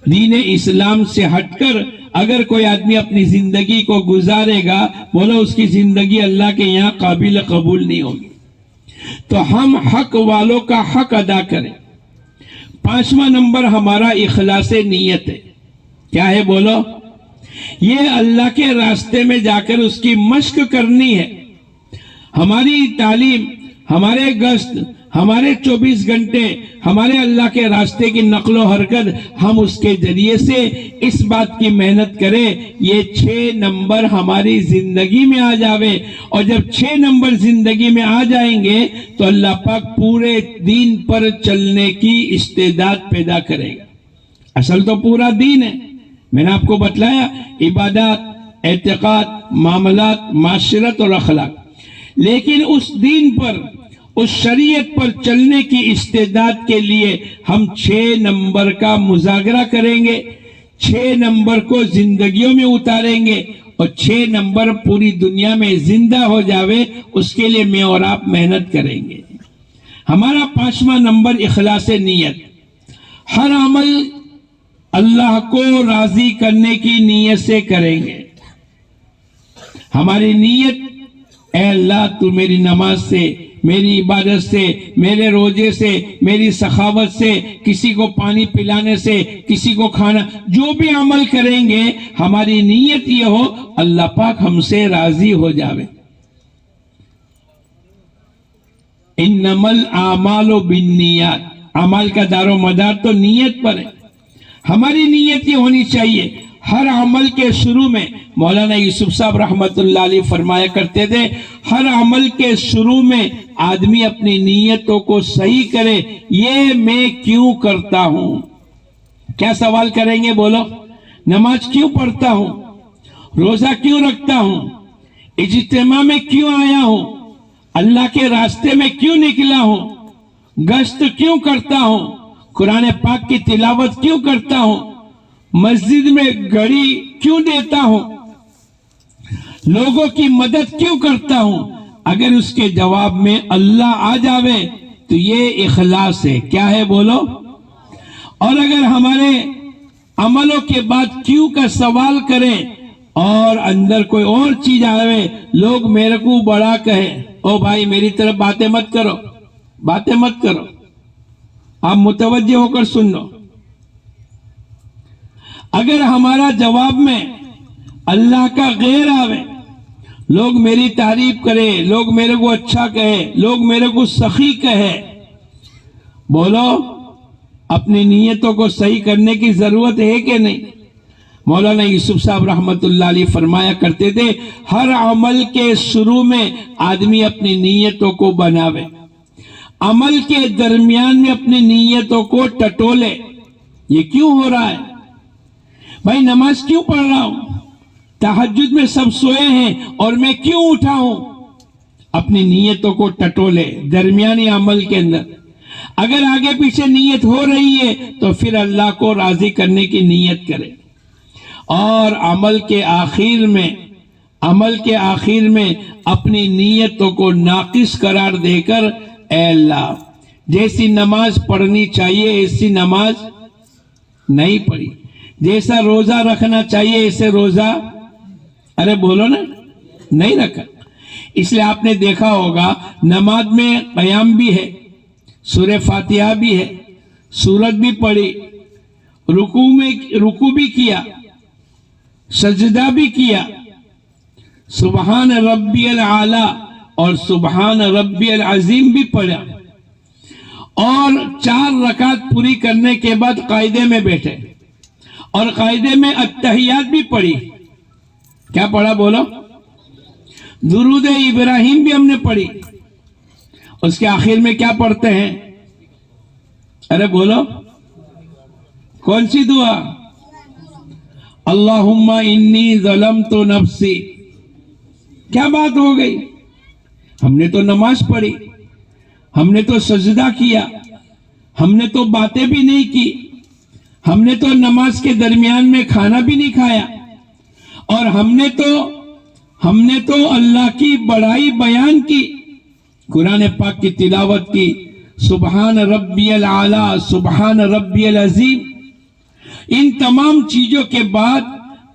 دین اسلام سے ہٹ کر اگر کوئی آدمی اپنی زندگی کو گزارے گا، بولو اس کی زندگی اللہ کے یہاں قابل قبول نہیں ہوگی۔ تو ہم حق والوں کا حق ادا کریں۔ 5واں نمبر ہمارا اخلاص نیت ہے۔ کیا ہے بولو؟ یہ اللہ کے راستے میں جا کر اس کی مشق کرنی ہے۔ ہماری تعلیم، ہمارے گشت، ہمارے 24 گھنٹے، ہمارے اللہ کے راستے کی نقل و حرکت، ہم اس کے ذریعے سے اس بات کی محنت کریں یہ 6 نمبر ہماری زندگی میں آ جاوے۔ اور جب 6 نمبر زندگی میں آ جائیں گے تو اللہ پاک پورے دین پر چلنے کی استعداد پیدا کرے گا۔ اصل تو پورا دین ہے، میں نے آپ کو بتلایا، عبادات، اعتقاد، معاملات، معاشرت اور اخلاق۔ لیکن اس دین پر، اس شریعت پر چلنے کی استعداد کے لیے ہم 6 نمبر کا مذاکرہ کریں گے، 6 نمبر کو زندگیوں میں اتاریں گے، اور 6 نمبر پوری دنیا میں زندہ ہو جاوے، اس کے لیے میں اور آپ محنت کریں گے۔ ہمارا 5واں نمبر اخلاص نیت۔ ہر عمل اللہ کو راضی کرنے کی نیت سے کریں گے۔ ہماری نیت، اے اللہ تو میری نماز سے، میری عبادت سے، میرے روزے سے، میری سخاوت سے، کسی کو پانی پلانے سے، کسی کو کھانا، جو بھی عمل کریں گے ہماری نیت یہ ہو اللہ پاک ہم سے راضی ہو جاوے۔ انما الاعمال بالنیات، عمل کا دار و مدار تو نیت پر ہے۔ ہماری نیت یہ ہونی چاہیے۔ ہر عمل کے شروع میں مولانا یوسف صاحب رحمت اللہ علیہ فرمایا کرتے تھے، ہر عمل کے شروع میں آدمی اپنی نیتوں کو صحیح کرے، یہ میں کیوں کرتا ہوں؟ کیا سوال کریں گے بولو؟ نماز کیوں پڑھتا ہوں؟ روزہ کیوں رکھتا ہوں؟ اجتماع میں کیوں آیا ہوں؟ اللہ کے راستے میں کیوں نکلا ہوں؟ گشت کیوں کرتا ہوں؟ قرآن پاک کی تلاوت کیوں کرتا ہوں؟ مسجد میں گھڑی کیوں دیتا ہوں؟ لوگوں کی مدد کیوں کرتا ہوں؟ اگر اس کے جواب میں اللہ آ جاوے تو یہ اخلاص ہے۔ کیا ہے بولو؟ اور اگر ہمارے عملوں کے بعد کیوں کا سوال کریں اور اندر کوئی اور چیز آوے، لوگ میرے کو بڑا کہے، او بھائی میری طرف باتیں مت کرو، باتیں مت کرو، آپ متوجہ ہو کر سن لو۔ اگر ہمارا جواب میں اللہ کا غیر آوے، لوگ میری تعریف کرے، لوگ میرے کو اچھا کہے، لوگ میرے کو سخی کہے، بولو اپنی نیتوں کو صحیح کرنے کی ضرورت ہے کہ نہیں؟ مولانا یوسف صاحب رحمت اللہ علیہ فرمایا کرتے تھے، ہر عمل کے شروع میں آدمی اپنی نیتوں کو بناوے، عمل کے درمیان میں اپنی نیتوں کو ٹٹولے۔ یہ کیوں ہو رہا ہے بھائی؟ نماز کیوں پڑھ رہا ہوں؟ تہجد میں سب سوئے ہیں اور میں کیوں اٹھا ہوں؟ اپنی نیتوں کو ٹٹولے درمیانی عمل کے اندر۔ اگر آگے پیچھے نیت ہو رہی ہے تو پھر اللہ کو راضی کرنے کی نیت کرے، اور عمل کے آخر میں اپنی نیتوں کو ناقص قرار دے کر، اے اللہ جیسی نماز پڑھنی چاہیے ایسی نماز نہیں پڑھی، جیسا روزہ رکھنا چاہیے ایسے روزہ، ارے بولو نا، نہیں رکھا۔ اس لیے آپ نے دیکھا ہوگا نماز میں قیام بھی ہے، سورہ فاتحہ بھی ہے، سورت بھی پڑھی، رکوع بھی کیا، سجدہ بھی کیا، سبحان ربی العالی اور سبحان ربی العظیم بھی پڑھا، اور 4 رکعت پوری کرنے کے بعد قاعدے میں بیٹھے اور قاعدے میں التحیات بھی پڑھی۔ کیا پڑھا بولو؟ درود ابراہیم بھی ہم نے پڑھی۔ اس کے آخر میں کیا پڑھتے ہیں؟ ارے بولو کون سی دعا؟ اللہم انی ظلمت نفسی۔ کیا بات ہو گئی؟ ہم نے تو نماز پڑھی، ہم نے تو سجدہ کیا، ہم نے تو باتیں بھی نہیں کی، ہم نے تو نماز کے درمیان میں کھانا بھی نہیں کھایا، اور ہم نے تو اللہ کی بڑائی بیان کی، قرآن پاک کی تلاوت کی، سبحان ربی العالی سبحان ربی العظیم۔ ان تمام چیزوں کے بعد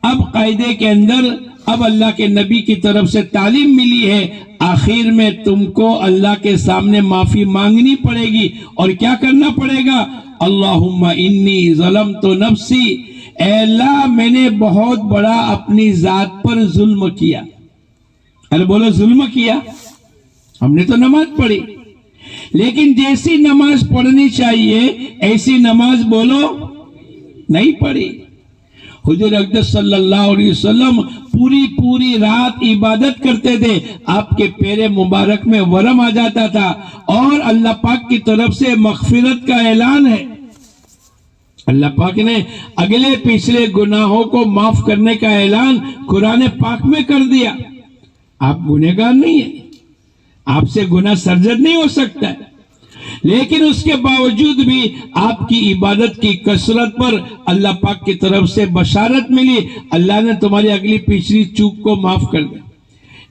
اب قاعدے کے اندر اب اللہ کے نبی کی طرف سے تعلیم ملی ہے، آخر میں تم کو اللہ کے سامنے معافی مانگنی پڑے گی، اور کیا کرنا پڑے گا؟ اللہم انی ظلمت نفسی، اے اللہ میں نے بہت بڑا اپنی ذات پر ظلم کیا۔ ارے بولو ظلم کیا؟ ہم نے تو نماز پڑھی، لیکن جیسی نماز پڑھنی چاہیے ایسی نماز بولو نہیں پڑھی۔ حضور اقدس صلی اللہ علیہ وسلم پوری رات عبادت کرتے تھے، آپ کے پیر مبارک میں ورم آ جاتا تھا، اور اللہ پاک کی طرف سے مغفرت کا اعلان ہے۔ اللہ پاک نے اگلے پچھلے گناہوں کو معاف کرنے کا اعلان قرآن پاک میں کر دیا۔ آپ گنہگار نہیں ہیں، آپ سے گناہ سرزد نہیں ہو سکتا ہے، لیکن اس کے باوجود بھی آپ کی عبادت کی کثرت پر اللہ پاک کی طرف سے بشارت ملی، اللہ نے تمہاری اگلی پچھلی چوک کو معاف کر دیا۔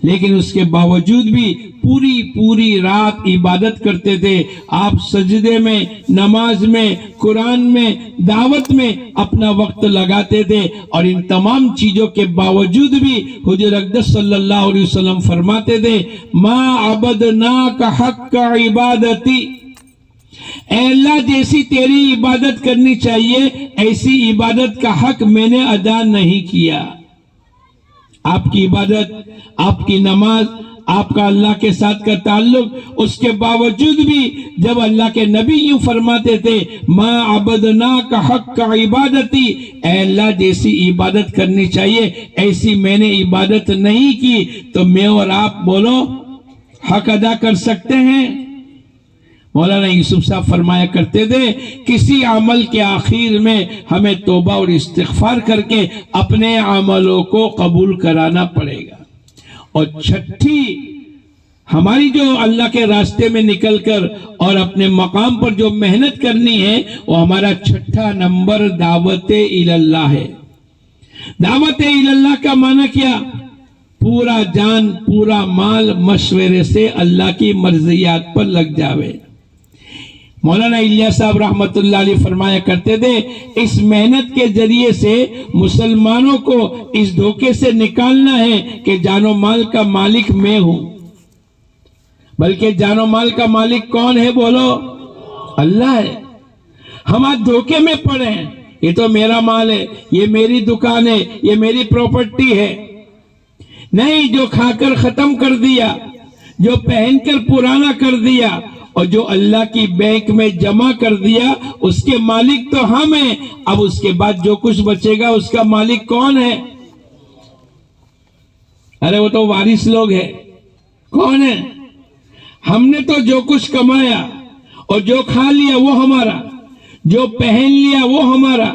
لیکن اس کے باوجود بھی پوری رات عبادت کرتے تھے آپ، سجدے میں، نماز میں، قرآن میں، دعوت میں اپنا وقت لگاتے تھے، اور ان تمام چیزوں کے باوجود بھی حضور اقدس صلی اللہ علیہ وسلم فرماتے تھے ما عبدناک حق عبادتی، اے اللہ جیسی تیری عبادت کرنی چاہیے ایسی عبادت کا حق میں نے ادا نہیں کیا۔ آپ کی عبادت، آپ کی نماز، آپ کا اللہ کے ساتھ کا تعلق، اس کے باوجود بھی جب اللہ کے نبی یوں فرماتے تھے ما عبدناک حق عبادتی، اے اللہ جیسی عبادت کرنی چاہیے ایسی میں نے عبادت نہیں کی، تو میں اور آپ بولو حق ادا کر سکتے ہیں؟ مولانا یوسف صاحب فرمایا کرتے تھے کسی عمل کے آخر میں ہمیں توبہ اور استغفار کر کے اپنے عملوں کو قبول کرانا پڑے گا۔ اور چھٹی ہماری جو اللہ کے راستے میں نکل کر اور اپنے مقام پر جو محنت کرنی ہے وہ ہمارا چھٹا نمبر دعوت اللہ ہے۔ دعوت اللہ کا معنی کیا؟ پورا جان پورا مال مشورے سے اللہ کی مرضیات پر لگ جاوے۔ مولانا الیاس صاحب رحمت اللہ علیہ فرمایا کرتے تھے اس محنت کے ذریعے سے مسلمانوں کو اس دھوکے سے نکالنا ہے کہ جان و مال کا مالک میں ہوں، بلکہ جان و مال کا مالک کون ہے؟ بولو اللہ ہے۔ ہم آج دھوکے میں پڑے ہیں، یہ تو میرا مال ہے، یہ میری دکان ہے، یہ میری پراپرٹی ہے۔ نہیں، جو کھا کر ختم کر دیا، جو پہن کر پرانا کر دیا، اور جو اللہ کی بینک میں جمع کر دیا اس کے مالک تو ہم ہیں۔ اب اس کے بعد جو کچھ بچے گا اس کا مالک کون ہے؟ ارے وہ تو وارث لوگ ہیں۔ کون ہے؟ ہم نے تو جو کچھ کمایا اور جو کھا لیا وہ ہمارا، جو پہن لیا وہ ہمارا،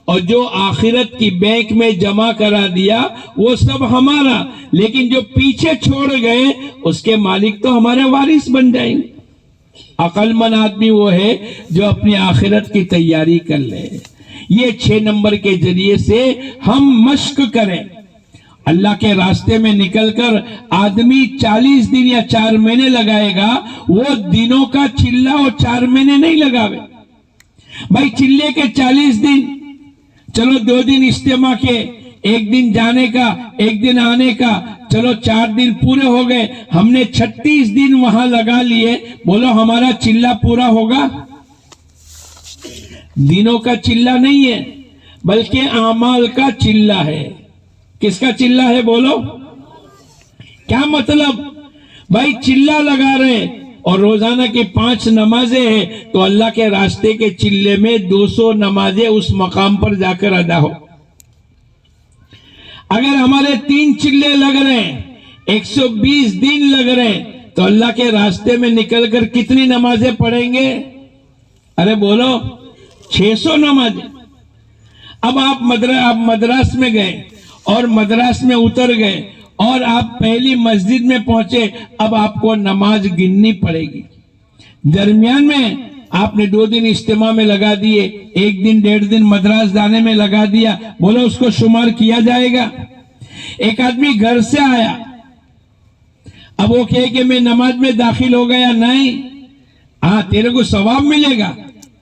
اور جو آخرت کی بینک میں جمع کرا دیا وہ سب ہمارا، لیکن جو پیچھے چھوڑ گئے اس کے مالک تو ہمارے وارث بن جائیں گے۔ عقل مند آدمی وہ ہے جو اپنی آخرت کی تیاری کر لے۔ یہ 6 نمبر کے ذریعے سے ہم مشق کریں۔ اللہ کے راستے میں نکل کر آدمی 40 دن یا 4 مہینے لگائے گا، وہ دنوں کا چلہ اور 4 مہینے نہیں لگاوے۔ بھائی چلے کے 40 دن، چلو 2 دن اجتماع کے، 1 دن جانے کا 1 دن آنے کا، چلو 4 دن پورے ہو گئے، ہم نے 36 دن وہاں لگا لیے، بولو ہمارا چلہ پورا ہوگا؟ دنوں کا چلہ نہیں ہے بلکہ اعمال کا چلہ ہے۔ کس کا چلہ ہے؟ بولو کیا مطلب؟ بھائی چلہ لگا رہے اور روزانہ کی 5 نمازیں ہیں تو اللہ کے راستے کے چلے میں 200 نمازیں اس مقام پر جا کر ادا ہو۔ اگر ہمارے 3 چلے لگ رہے ہیں، 120 دن لگ رہے ہیں، تو اللہ کے راستے میں نکل کر کتنی نمازیں پڑھیں گے؟ ارے بولو 600 نمازیں۔ اب آپ مدراس میں گئے اور مدراس میں اتر گئے اور آپ پہلی مسجد میں پہنچے، اب آپ کو نماز گننی پڑے گی۔ درمیان میں آپ نے 2 دن اجتماع میں لگا دیے، 1 دن 1.5 دن مدراس جانے میں لگا دیا، بولو اس کو شمار کیا جائے گا؟ ایک آدمی گھر سے آیا، اب وہ کہے کہ میں نماز میں داخل ہو گیا، نہیں، ہاں تیرے کو ثواب ملے گا،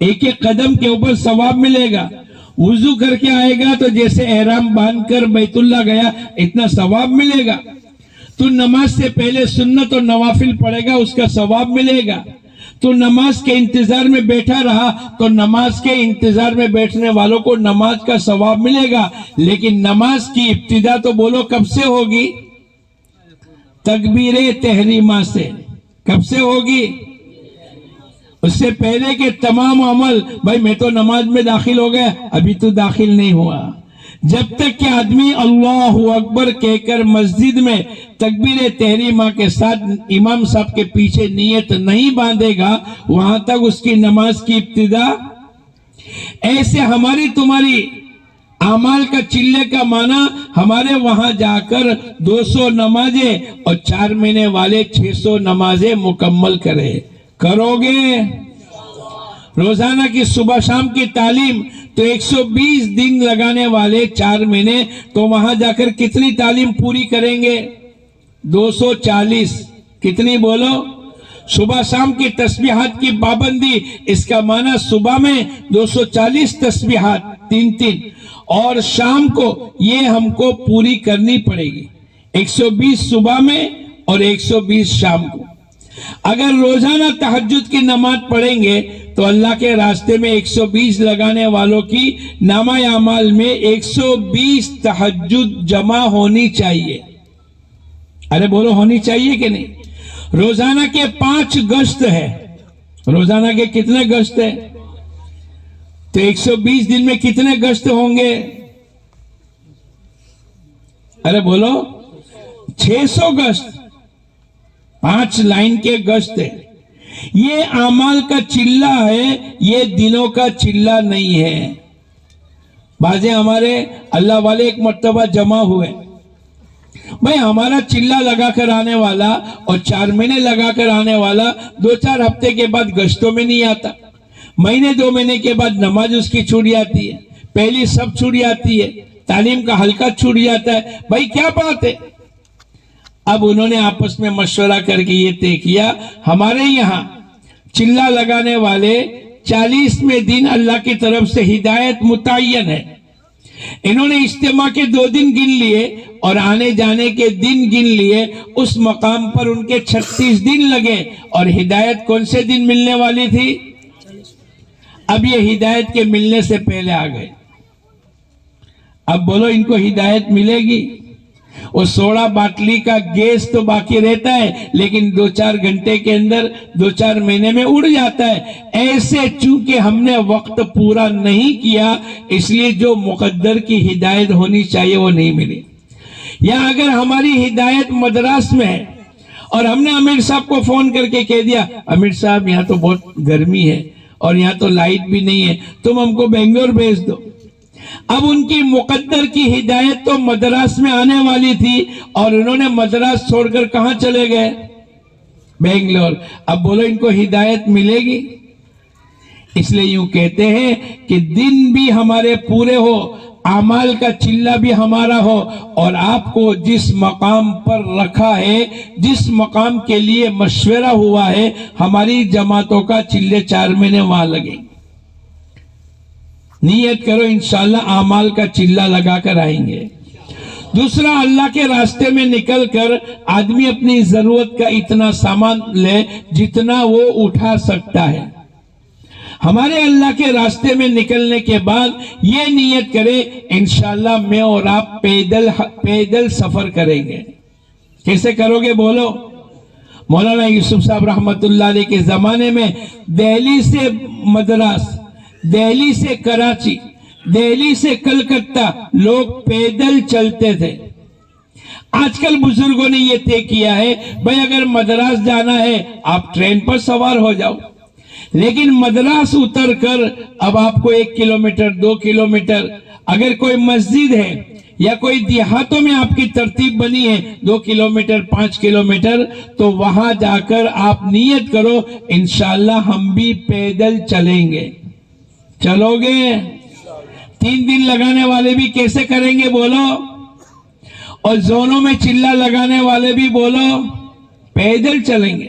ایک قدم کے اوپر ثواب ملے گا۔ وضو کر کے آئے گا تو جیسے احرام باندھ کر بیت اللہ گیا اتنا ثواب ملے گا. تو نماز سے پہلے سنت اور نوافل پڑھے گا اس کا ثواب ملے گا. تو نماز کے انتظار میں بیٹھا رہا تو نماز کے انتظار میں بیٹھنے والوں کو نماز کا ثواب ملے گا. لیکن نماز کی ابتدا تو بولو کب سے ہوگی؟ تکبیر تحریمہ سے. کب سے ہوگی؟ اس سے پہلے کہ تمام عمل، بھائی میں تو نماز میں داخل ہو گیا، ابھی تو داخل نہیں ہوا. جب تک کہ آدمی اللہ اکبر کہہ کر مسجد میں تکبیر تحریمہ کے ساتھ امام صاحب کے پیچھے نیت نہیں باندھے گا وہاں تک اس کی نماز کی ابتدا. ایسے ہماری تمہاری اعمال کا چلے کا معنی ہمارے وہاں جا کر 200 نمازیں اور 4 مہینے والے 600 نمازیں مکمل کرو گے. روزانہ کی صبح شام کی تعلیم تو 120 دن لگانے والے 4 مہینے تو وہاں جا کر کتنی تعلیم پوری کریں گے؟ 240. کتنی بولو؟ صبح شام کی تسبیحات کی پابندی، اس کا معنی صبح میں 240 تسبیحات 3 اور شام کو یہ ہم کو پوری کرنی پڑے گی. 120 صبح میں اور 120 شام کو. اگر روزانہ تہجد کی نماز پڑھیں گے تو اللہ کے راستے میں 120 لگانے والوں کی نامہ اعمال میں 120 تہجد جمع ہونی چاہیے. ارے بولو ہونی چاہیے کہ نہیں؟ روزانہ کے 5 گشت ہے. روزانہ کے کتنے گشت ہے؟ تو 120 دن میں کتنے گشت ہوں گے؟ ارے بولو 600 گشت. 5 لائن کے گشت ہے. یہ اعمال کا چلہ ہے، یہ دنوں کا چلہ نہیں ہے. بعضے ہمارے اللہ والے ایک مرتبہ جمع ہوئے، بھائی ہمارا چلہ لگا کر آنے والا اور 4 مہینے لگا کر آنے والا 2-4 ہفتے کے بعد گشتوں میں نہیں آتا. مہینے 2 مہینے کے بعد نماز اس کی چھوٹ جاتی ہے، پہلی سب چھوٹ جاتی ہے، تعلیم کا حلقہ چھوٹ جاتا ہے. بھائی کیا بات ہے؟ اب انہوں نے آپس میں مشورہ کر کے یہ طے کیا ہمارے یہاں چلہ لگانے والے 40ویں دن اللہ کی طرف سے ہدایت متعین ہے. انہوں نے اجتماع کے 2 دن گن لیے اور آنے جانے کے دن گن لیے. اس مقام پر ان کے 36 دن لگے اور ہدایت کون سے دن ملنے والی تھی؟ اب یہ ہدایت کے ملنے سے پہلے آ گئے. اب بولو ان کو ہدایت ملے گی؟ وہ 16 باٹلی کا گیس تو باقی رہتا ہے لیکن 2-4 گھنٹے کے اندر 2-4 مہینے میں اڑ جاتا ہے. ایسے چونکہ ہم نے وقت پورا نہیں کیا اس لیے جو مقدر کی ہدایت ہونی چاہیے وہ نہیں ملی. یا اگر ہماری ہدایت مدراس میں ہے اور ہم نے امیر صاحب کو فون کر کے کہہ دیا امیر صاحب یہاں تو بہت گرمی ہے اور یہاں تو لائٹ بھی نہیں ہے، تم ہم کو بنگلور بھیج دو. اب ان کی مقدر کی ہدایت تو مدراس میں آنے والی تھی اور انہوں نے مدراس چھوڑ کر کہاں چلے گئے؟ بنگلور. اب بولو ان کو ہدایت ملے گی؟ اس لیے یوں کہتے ہیں کہ دن بھی ہمارے پورے ہو، اعمال کا چلہ بھی ہمارا ہو اور آپ کو جس مقام پر رکھا ہے، جس مقام کے لیے مشورہ ہوا ہے، ہماری جماعتوں کا چلے 4 مہینے وہاں لگیں. نیت کرو انشاءاللہ اعمال کا چلہ لگا کر آئیں گے. دوسرا، اللہ کے راستے میں نکل کر آدمی اپنی ضرورت کا اتنا سامان لے جتنا وہ اٹھا سکتا ہے. ہمارے اللہ کے راستے میں نکلنے کے بعد یہ نیت کرے انشاءاللہ میں اور آپ پیدل سفر کریں گے. کیسے کرو گے بولو؟ مولانا یوسف صاحب رحمت اللہ علیہ کے زمانے میں دہلی سے مدراس، دہلی سے کراچی، دہلی سے کلکتہ لوگ پیدل چلتے تھے. آج کل بزرگوں نے یہ طے کیا ہے بھائی اگر مدراس جانا ہے آپ ٹرین پر سوار ہو جاؤ، لیکن مدراس اتر کر اب آپ کو 1 کلومیٹر 2 کلومیٹر، اگر کوئی مسجد ہے یا کوئی دیہاتوں میں آپ کی ترتیب بنی ہے 2 کلومیٹر 5 کلومیٹر تو وہاں جا کر آپ نیت کرو انشاءاللہ ہم بھی پیدل چلیں گے. چلو گے؟ 3 دن لگانے والے بھی کیسے کریں گے بولو؟ اور زونوں میں چلہ لگانے والے بھی بولو پیدل چلیں گے.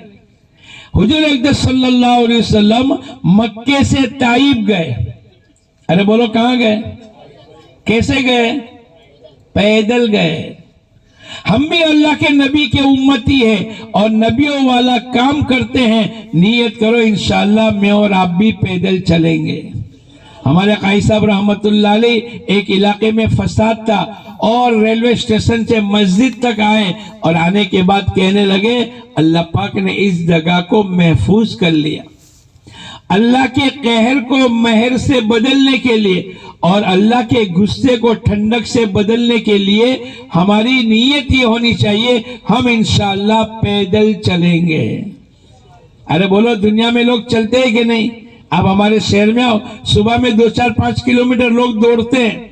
حضور اقدس صلی اللہ علیہ وسلم مکے سے طائف گئے. ارے بولو کہاں گئے؟ کیسے گئے؟ پیدل گئے۔ ہم بھی اللہ کے نبی کے امتی ہیں اور نبیوں والا کام کرتے ہیں، نیت کرو انشاءاللہ میں اور آپ بھی پیدل چلیں گے۔ ہمارے قاضی صاحب رحمت اللہ علیہ ایک علاقے میں فساد تھا اور ریلوے اسٹیشن سے مسجد تک آئے اور آنے کے بعد کہنے لگے اللہ پاک نے اس جگہ کو محفوظ کر لیا۔ اللہ کے قہر کو مہر سے بدلنے کے لیے اور اللہ کے غصے کو ٹھنڈک سے بدلنے کے لیے ہماری نیت یہ ہونی چاہیے ہم انشاءاللہ پیدل چلیں گے۔ ارے بولو دنیا میں لوگ چلتے ہیں کہ نہیں؟ اب ہمارے شہر میں صبح میں 2-4-5 کلومیٹر لوگ دوڑتے ہیں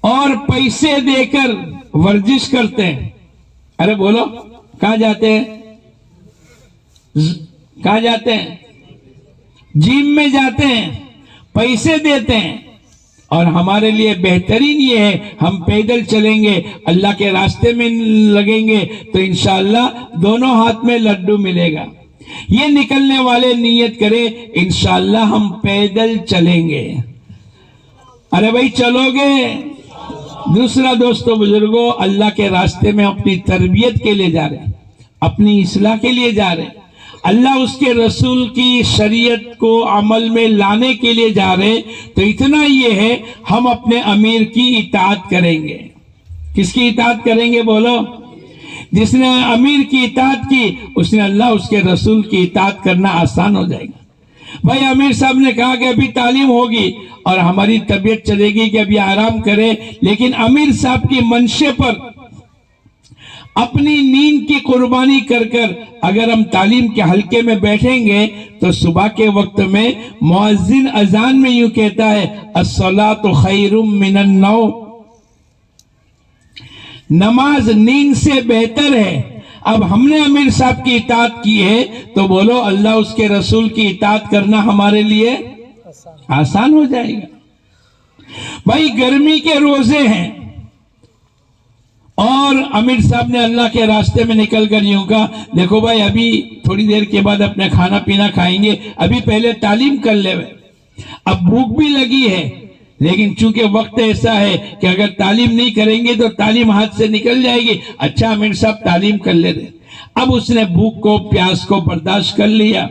اور پیسے دے کر ورزش کرتے ہیں۔ ارے بولو کہاں جاتے ہیں؟ کہاں جاتے ہیں؟ جم میں جاتے ہیں، پیسے دیتے ہیں۔ اور ہمارے لیے بہترین یہ ہے ہم پیدل چلیں گے، اللہ کے راستے میں لگیں گے تو انشاءاللہ دونوں ہاتھ میں لڈو ملے گا۔ یہ نکلنے والے نیت کرے انشاءاللہ ہم پیدل چلیں گے۔ ارے بھائی چلو گے؟ دوسرا دوستو بزرگوں، اللہ کے راستے میں اپنی تربیت کے لیے جا رہے ہیں، اپنی اصلاح کے لیے جا رہے ہیں، اللہ اس کے رسول کی شریعت کو عمل میں لانے کے لیے جا رہے، تو اتنا یہ ہے ہم اپنے امیر کی اطاعت کریں گے۔ کس کی اطاعت کریں گے بولو؟ جس نے امیر کی اطاعت کی اس نے اللہ اس کے رسول کی اطاعت کرنا آسان ہو جائے گا۔ بھائی امیر صاحب نے کہا کہ ابھی تعلیم ہوگی اور ہماری طبیعت چلے گی کہ ابھی آرام کرے، لیکن امیر صاحب کی منشے پر اپنی نیند کی قربانی کر کر اگر ہم تعلیم کے حلقے میں بیٹھیں گے تو صبح کے وقت میں مؤذن اذان میں یوں کہتا ہے الصلاۃ خیر من النوم، نماز نیند سے بہتر ہے۔ اب ہم نے امیر صاحب کی اطاعت کی ہے تو بولو اللہ اس کے رسول کی اطاعت کرنا ہمارے لیے آسان ہو جائے گا۔ بھائی گرمی کے روزے ہیں اور امیر صاحب نے اللہ کے راستے میں نکل کر یوں کہا دیکھو بھائی ابھی تھوڑی دیر کے بعد اپنے کھانا پینا کھائیں گے، ابھی پہلے تعلیم کر لے۔ اب بھوک بھی لگی ہے لیکن چونکہ وقت ایسا ہے کہ اگر تعلیم نہیں کریں گے تو تعلیم ہاتھ سے نکل جائے گی۔ اچھا امیر صاحب تعلیم کر لے رہے، اب اس نے بھوک کو پیاس کو برداشت کر لیا۔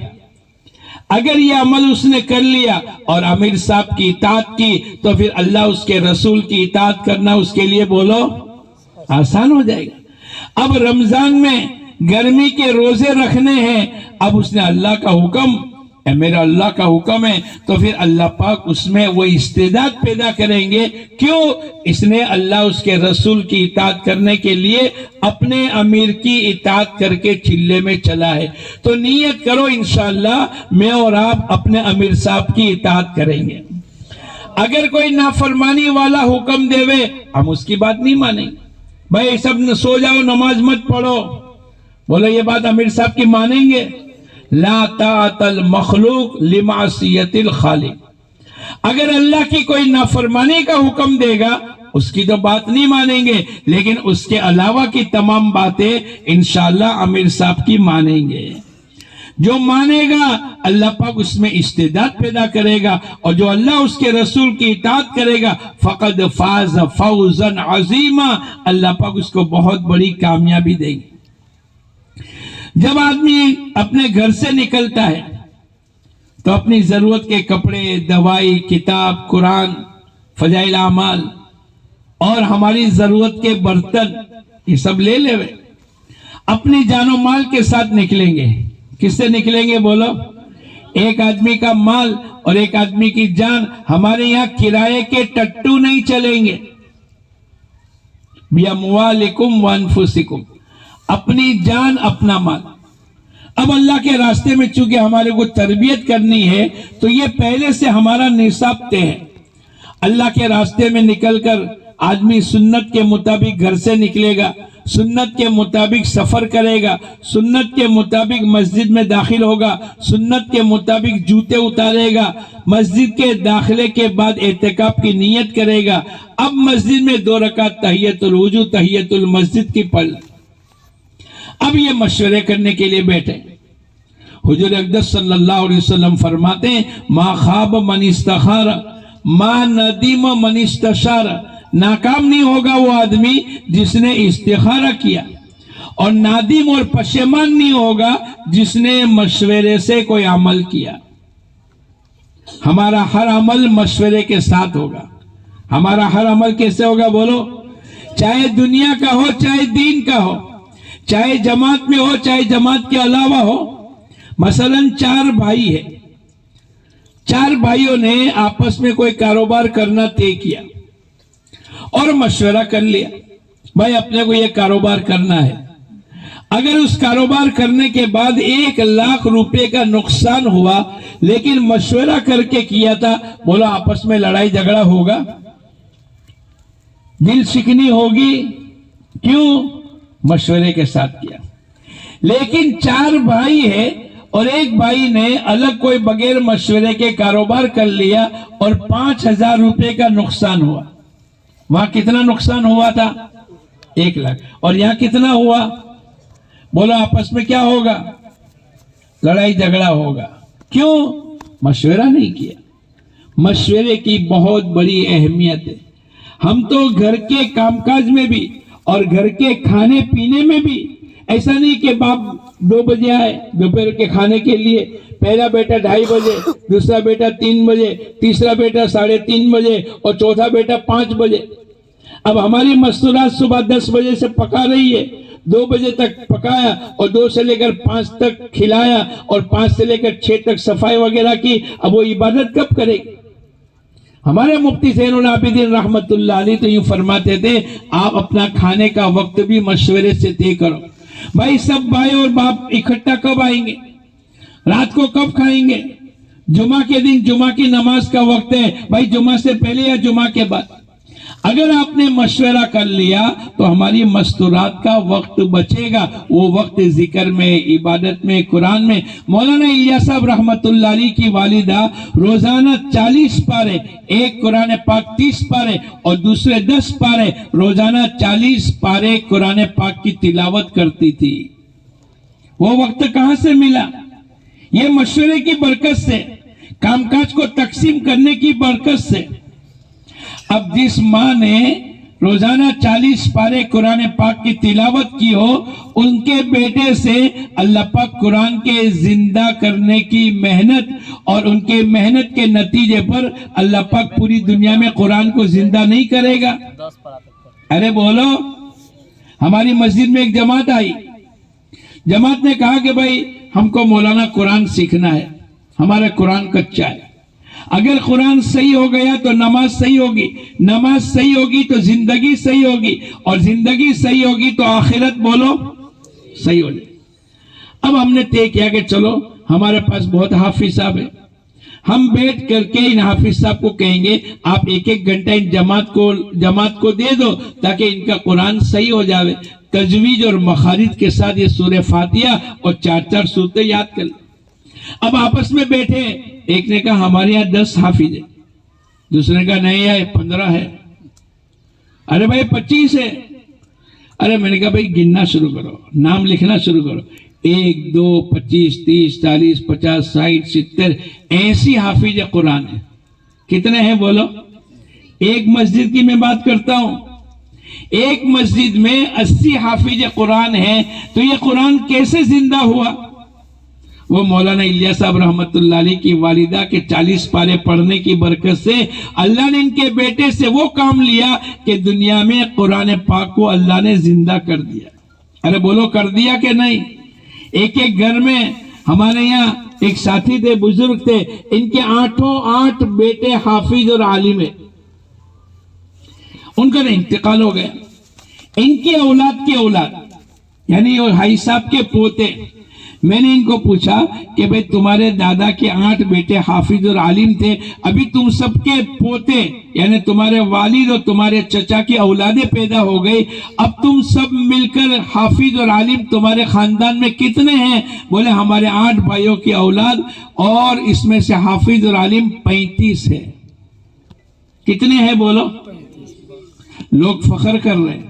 اگر یہ عمل اس نے کر لیا اور امیر صاحب کی اطاعت کی تو پھر اللہ اس کے رسول کی اطاعت کرنا اس کے لیے بولو آسان ہو جائے گا۔ اب رمضان میں گرمی کے روزے رکھنے ہیں، اب اس نے اللہ کا حکم، میرا اللہ کا حکم ہے تو پھر اللہ پاک اس میں وہ استعداد پیدا کریں گے۔ کیوں؟ اس نے اللہ اس کے رسول کی اطاعت کرنے کے لیے اپنے امیر کی اطاعت کر کے چلے میں چلا ہے۔ تو نیت کرو انشاءاللہ میں اور آپ اپنے امیر صاحب کی اطاعت کریں گے۔ اگر کوئی نافرمانی والا حکم دے ہم اس کی بات نہیں مانیں گے۔ بھائی سب سو جاؤ نماز مت پڑھو، بولو یہ بات امیر صاحب کی مانیں گے؟ لا طاعت المخلوق لمعصیت الخالق، اگر اللہ کی کوئی نافرمانی کا حکم دے گا اس کی تو بات نہیں مانیں گے، لیکن اس کے علاوہ کی تمام باتیں انشاءاللہ امیر صاحب کی مانیں گے۔ جو مانے گا اللہ پاک اس میں استعداد پیدا کرے گا، اور جو اللہ اس کے رسول کی اطاعت کرے گا فقد فاز فوزا عظیما، اللہ پاک اس کو بہت بڑی کامیابی دے گی۔ جب آدمی اپنے گھر سے نکلتا ہے تو اپنی ضرورت کے کپڑے، دوائی، کتاب، قرآن، فضائل اعمال اور ہماری ضرورت کے برتن یہ سب لے لے، اپنی جان و مال کے ساتھ نکلیں گے۔ کس سے نکلیں گے بولو؟ ایک آدمی کا مال اور ایک آدمی کی جان۔ ہمارے یہاں کرائے کے ٹٹو نہیں چلیں گے۔ بِأَمْوَالِكُمْ وَأَنفُسِكُمْ، اپنی جان اپنا مال۔ اب اللہ کے راستے میں چونکہ ہمارے کو تربیت کرنی ہے تو یہ پہلے سے ہمارا نصاب طے ہے۔ اللہ کے راستے میں نکل کر آدمی سنت کے مطابق گھر سے نکلے گا، سنت کے مطابق سفر کرے گا، سنت کے مطابق مسجد میں داخل ہوگا، سنت کے مطابق جوتے اتارے گا، مسجد کے داخلے کے بعد اعتکاف کی نیت کرے گا۔ اب مسجد میں 2 رکعت تحیۃ الوضو تحیۃ المسجد کی پڑھ، اب یہ مشورے کرنے کے لیے بیٹھے۔ حضور اقدس صلی اللہ علیہ وسلم فرماتے ہیں ما خاب من استخار ما ندیم من استشار، ناکام نہیں ہوگا وہ آدمی جس نے استخارہ کیا، اور نادم اور پشیمان نہیں ہوگا جس نے مشورے سے کوئی عمل کیا۔ ہمارا ہر عمل مشورے کے ساتھ ہوگا۔ ہمارا ہر عمل کیسے ہوگا بولو؟ چاہے دنیا کا ہو چاہے دین کا ہو، چاہے جماعت میں ہو چاہے جماعت کے علاوہ ہو۔ مثلا 4 بھائی ہے، 4 بھائیوں نے آپس میں کوئی کاروبار کرنا طے کیا اور مشورہ کر لیا، بھائی اپنے کو یہ کاروبار کرنا ہے۔ اگر اس کاروبار کرنے کے بعد 1 لاکھ روپے کا نقصان ہوا لیکن مشورہ کر کے کیا تھا، بولو آپس میں لڑائی جھگڑا ہوگا؟ دل شکنی ہوگی؟ کیوں؟ مشورے کے ساتھ کیا۔ لیکن 4 بھائی ہے اور ایک بھائی نے الگ کوئی بغیر مشورے کے کاروبار کر لیا اور 5,000 روپے کا نقصان ہوا۔ وہاں کتنا نقصان ہوا تھا؟ 1 لاکھ۔ اور یہاں کتنا ہوا؟ بولو آپس میں کیا ہوگا؟ لڑائی جھگڑا ہوگا۔ کیوں؟ مشورہ نہیں کیا۔ مشورے کی بہت بڑی اہمیت ہے۔ ہم تو گھر کے کام کاج میں بھی اور گھر کے کھانے پینے میں بھی ایسا نہیں کہ باپ 2 بجے آئے دوپہر کے کھانے کے لیے، پہلا بیٹا 2:30 بجے، دوسرا بیٹا 3 بجے، تیسرا بیٹا 3:30 بجے اور چوتھا بیٹا 5 بجے۔ اب ہماری مستورات صبح 10 بجے سے پکا رہی ہے، 2 بجے تک پکایا اور 2 سے لے کر 5 تک کھلایا اور 5 سے لے کر 6 تک صفائی وغیرہ کی۔ اب وہ عبادت کب کرے گی؟ ہمارے مفتی زین العابدین رحمت اللہ علیہ تو یوں فرماتے تھے، آپ اپنا کھانے کا وقت بھی مشورے سے طے کرو۔ بھائی سب بھائی اور باپ اکٹھا کب آئیں گے؟ رات کو کب کھائیں گے؟ جمعہ کے دن جمعہ کی نماز کا وقت ہے، بھائی جمعہ سے پہلے یا جمعہ کے بعد؟ اگر آپ نے مشورہ کر لیا تو ہماری مستورات کا وقت بچے گا، وہ وقت ذکر میں، عبادت میں، قرآن میں۔ مولانا الیاس صاحب رحمت اللہ علیہ کی والدہ روزانہ 40 پارے، ایک قرآن پاک 30 پارے اور دوسرے 10 پارے، روزانہ 40 پارے قرآن پاک کی تلاوت کرتی تھی۔ وہ وقت کہاں سے ملا؟ یہ مشورے کی برکت سے، کام کاج کو تقسیم کرنے کی برکت سے۔ اب جس ماں نے روزانہ 40 پارے قرآن پاک کی تلاوت کی ہو، ان کے بیٹے سے اللہ پاک قرآن کے زندہ کرنے کی محنت اور ان کے محنت کے نتیجے پر اللہ پاک پوری دنیا میں قرآن کو زندہ نہیں کرے گا؟ ارے بولو۔ ہماری مسجد میں ایک جماعت آئی، جماعت نے کہا کہ بھائی ہم کو مولانا قرآن سیکھنا ہے، ہمارا قرآن کچا ہے۔ اگر قرآن صحیح ہو گیا تو نماز صحیح ہوگی، نماز صحیح ہوگی تو زندگی صحیح ہوگی، اور زندگی صحیح ہوگی تو آخرت بولو صحیح ہو جائے۔ اب ہم نے طے کیا کہ چلو ہمارے پاس بہت حافظ صاحب ہیں، ہم بیٹھ کر کے ان حافظ صاحب کو کہیں گے آپ 1 گھنٹہ ان جماعت کو دے دو تاکہ ان کا قرآن صحیح ہو جائے، تجوید اور مخارج کے ساتھ یہ سورہ فاتحہ اور 4 سورتیں یاد کر لیں۔ اب آپس میں بیٹھے، ایک نے کہا ہمارے یہاں 10 حافظ ہے، دوسرے نے کہا نہیں ہے 15 ہے، ارے بھائی 25 ہے۔ ارے میں نے کہا بھائی گننا شروع کرو، نام لکھنا شروع کرو، 1 2 25 30 40 50 60 70 80 حافظ قرآن ہے۔ کتنے ہیں بولو؟ ایک مسجد کی میں بات کرتا ہوں، ایک مسجد میں 80 حافظ قرآن ہے، تو یہ قرآن کیسے زندہ ہوا؟ وہ مولانا الیاس صاحب رحمت اللہ علیہ کی والدہ کے 40 پارے پڑھنے کی برکت سے اللہ نے ان کے بیٹے سے وہ کام لیا کہ دنیا میں قرآن پاک کو اللہ نے زندہ کر دیا۔ ارے بولو کر دیا کہ نہیں؟ ایک گھر میں ہمارے یہاں ایک ساتھی تھے، بزرگ تھے، ان کے 8 بیٹے حافظ اور عالم ہیں، ان کا انتقال ہو گیا۔ ان کی اولاد کی اولاد یعنی بھائی صاحب کے پوتے، میں نے ان کو پوچھا کہ بھئی تمہارے دادا کے 8 بیٹے حافظ اور عالم تھے، ابھی تم سب کے پوتے یعنی تمہارے والد اور تمہارے چچا کی اولادیں پیدا ہو گئی، اب تم سب مل کر حافظ اور عالم تمہارے خاندان میں کتنے ہیں؟ بولے ہمارے 8 بھائیوں کی اولاد اور اس میں سے حافظ اور عالم 35 ہے۔ کتنے ہیں بولو؟ لوگ فخر کر رہے ہیں۔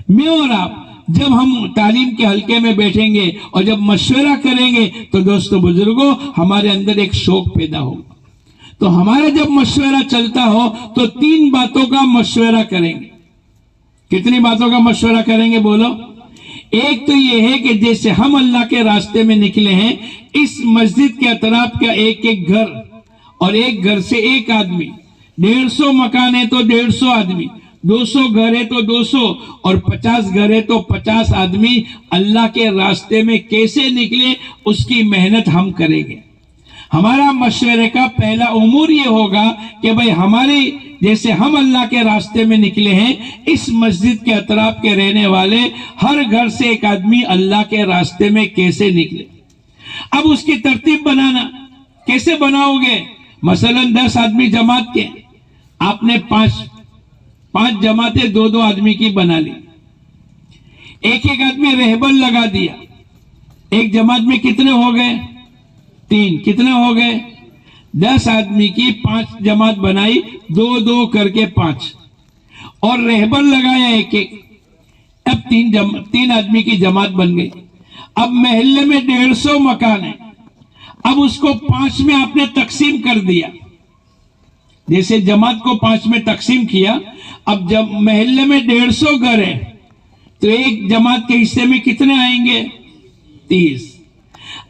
میں اور آپ جب ہم تعلیم کے حلقے میں بیٹھیں گے اور جب مشورہ کریں گے تو دوستو بزرگوں ہمارے اندر ایک شوق پیدا ہوگا۔ تو ہمارا جب مشورہ چلتا ہو تو 3 باتوں کا مشورہ کریں گے. کتنی باتوں کا مشورہ کریں گے بولو؟ ایک تو یہ ہے کہ جیسے ہم اللہ کے راستے میں نکلے ہیں، اس مسجد کے اطراف کا ایک ایک گھر، اور ایک گھر سے ایک آدمی، 150 مکان ہے تو 150 آدمی، 200 گھر ہے تو 200، اور 50 گھر ہے تو 50 آدمی اللہ کے راستے میں کیسے نکلے اس کی محنت ہم کریں گے. ہمارا مشورے کا پہلا امور یہ ہوگا کہ بھئی ہماری جیسے ہم اللہ کے راستے میں نکلے ہیں، اس مسجد کے اطراف کے رہنے والے ہر گھر سے ایک آدمی اللہ کے راستے میں کیسے نکلے. اب اس کی ترتیب بنانا کیسے بناؤ گے؟ مثلا 10 آدمی جماعت کے، آپ نے 5 جماعتیں 2 آدمی کی بنا لی، ایک آدمی رہبر لگا دیا. ایک جماعت میں کتنے ہو گئے؟ 3. کتنے ہو گئے؟ 10 آدمی کی 5 جماعت بنائی، 2 کر کے 5، اور رہبر لگایا ایک. اب 3 آدمی کی جماعت بن گئی. اب محلے میں 150 مکان ہے، اب اس کو 5 میں آپ نے تقسیم کر دیا. جیسے جماعت کو 5 میں تقسیم کیا، اب جب محلے میں 150 گھر ہے تو ایک جماعت کے حصے میں کتنے آئیں گے؟ 30.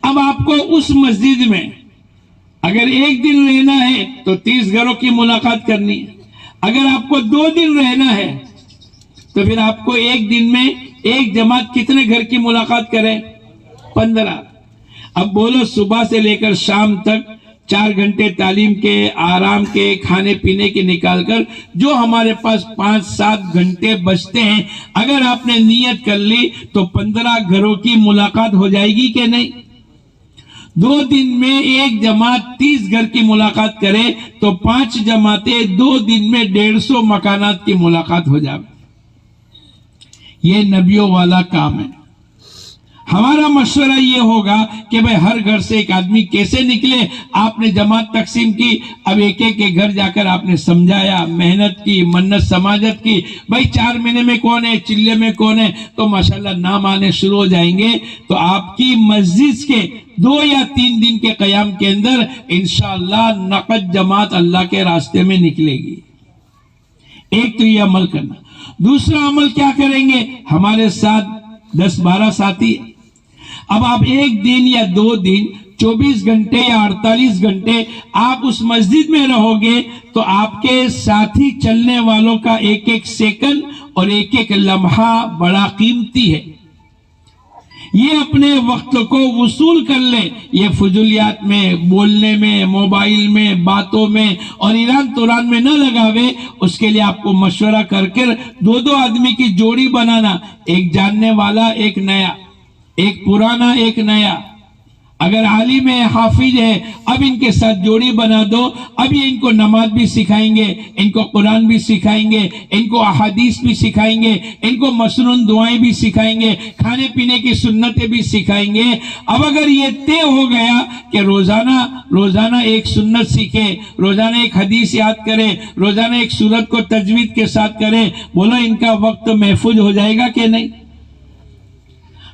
اب آپ کو اس مسجد میں اگر 1 دن رہنا ہے تو 30 گھروں کی ملاقات کرنی ہے. اگر آپ کو 2 دن رہنا ہے تو پھر آپ کو 1 دن میں ایک جماعت کتنے گھر کی ملاقات کرے؟ 15. اب بولو صبح سے لے کر شام تک 4 گھنٹے تعلیم کے، آرام کے، کھانے پینے کے نکال کر جو ہمارے پاس 5-7 گھنٹے بچتے ہیں، اگر آپ نے نیت کر لی تو 15 گھروں کی ملاقات ہو جائے گی کہ نہیں؟ 2 دن میں ایک جماعت 30 گھر کی ملاقات کرے تو 5 جماعتیں 2 دن میں 150 مکانات کی ملاقات ہو جائے. یہ نبیوں والا کام ہے. ہمارا مشورہ یہ ہوگا کہ بھئی ہر گھر سے ایک آدمی کیسے نکلے. آپ نے جماعت تقسیم کی، اب ایک کے گھر جا کر آپ نے سمجھایا، محنت کی، منت سماجت کی. بھئی 4 مہینے میں کون ہے، چلے میں کون ہے، تو ماشاءاللہ نام آنے شروع ہو جائیں گے. تو آپ کی مسجد کے 2 یا 3 دن کے قیام کے اندر انشاءاللہ نقد جماعت اللہ کے راستے میں نکلے گی. ایک تو یہ عمل کرنا. دوسرا عمل کیا کریں گے؟ ہمارے ساتھ 10-12 ساتھی، اب آپ 1 دن یا 2 دن 24 گھنٹے یا 48 گھنٹے آپ اس مسجد میں رہو گے تو آپ کے ساتھی چلنے والوں کا ایک سیکنڈ اور ایک لمحہ بڑا قیمتی ہے. یہ اپنے وقت کو وصول کر لیں. یہ فضولیات میں، بولنے میں، موبائل میں، باتوں میں اور ایران توران میں نہ لگاوے. اس کے لیے آپ کو مشورہ کر کے 2 آدمی کی جوڑی بنانا، ایک جاننے والا ایک نیا، ایک پرانا ایک نیا. اگر عالم ہے، حافظ ہے، اب ان کے ساتھ جوڑی بنا دو. اب یہ ان کو نماز بھی سکھائیں گے، ان کو قرآن بھی سکھائیں گے، ان کو احادیث بھی سکھائیں گے، ان کو مسنون دعائیں بھی سکھائیں گے، کھانے پینے کی سنتیں بھی سکھائیں گے. اب اگر یہ طے ہو گیا کہ روزانہ ایک سنت سیکھے، روزانہ ایک حدیث یاد کرے، روزانہ ایک سورت کو تجوید کے ساتھ کرے، بولو ان کا وقت محفوظ ہو جائے گا کہ نہیں؟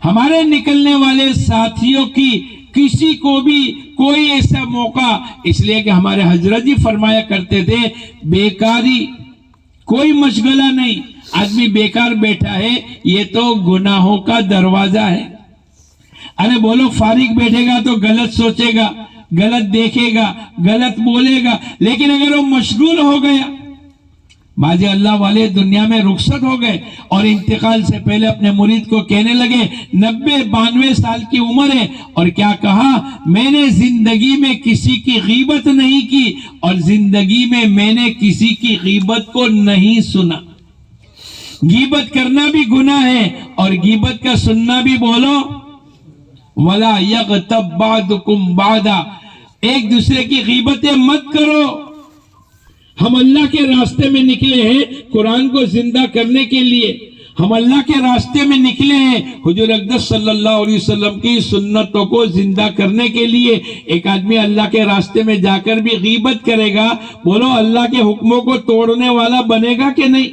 ہمارے نکلنے والے ساتھیوں کی کسی کو بھی کوئی ایسا موقع، اس لیے کہ ہمارے حضرت جی فرمایا کرتے تھے بیکاری کوئی مشغلہ نہیں. آدمی بیکار بیٹھا ہے یہ تو گناہوں کا دروازہ ہے. ارے بولو فارغ بیٹھے گا تو غلط سوچے گا، غلط دیکھے گا، غلط بولے گا. لیکن اگر وہ مشغول ہو گیا، باجی اللہ والے دنیا میں رخصت ہو گئے اور انتقال سے پہلے اپنے مرید کو کہنے لگے 90-92 سال کی عمر ہے، اور کیا کہا؟ میں نے زندگی میں کسی کی غیبت نہیں کی اور زندگی میں میں نے کسی کی غیبت کو نہیں سنا. غیبت کرنا بھی گناہ ہے اور غیبت کا سننا بھی. بولو وَلَا يَغْتَبْ بَعْضُكُمْ بَعْضًا، ایک دوسرے کی غیبتیں مت کرو. ہم اللہ کے راستے میں نکلے ہیں قرآن کو زندہ کرنے کے لیے. ہم اللہ کے راستے میں نکلے ہیں حضور اقدس صلی اللہ علیہ وسلم کی سنتوں کو زندہ کرنے کے لیے. ایک آدمی اللہ کے راستے میں جا کر بھی غیبت کرے گا، بولو اللہ کے حکموں کو توڑنے والا بنے گا کہ نہیں؟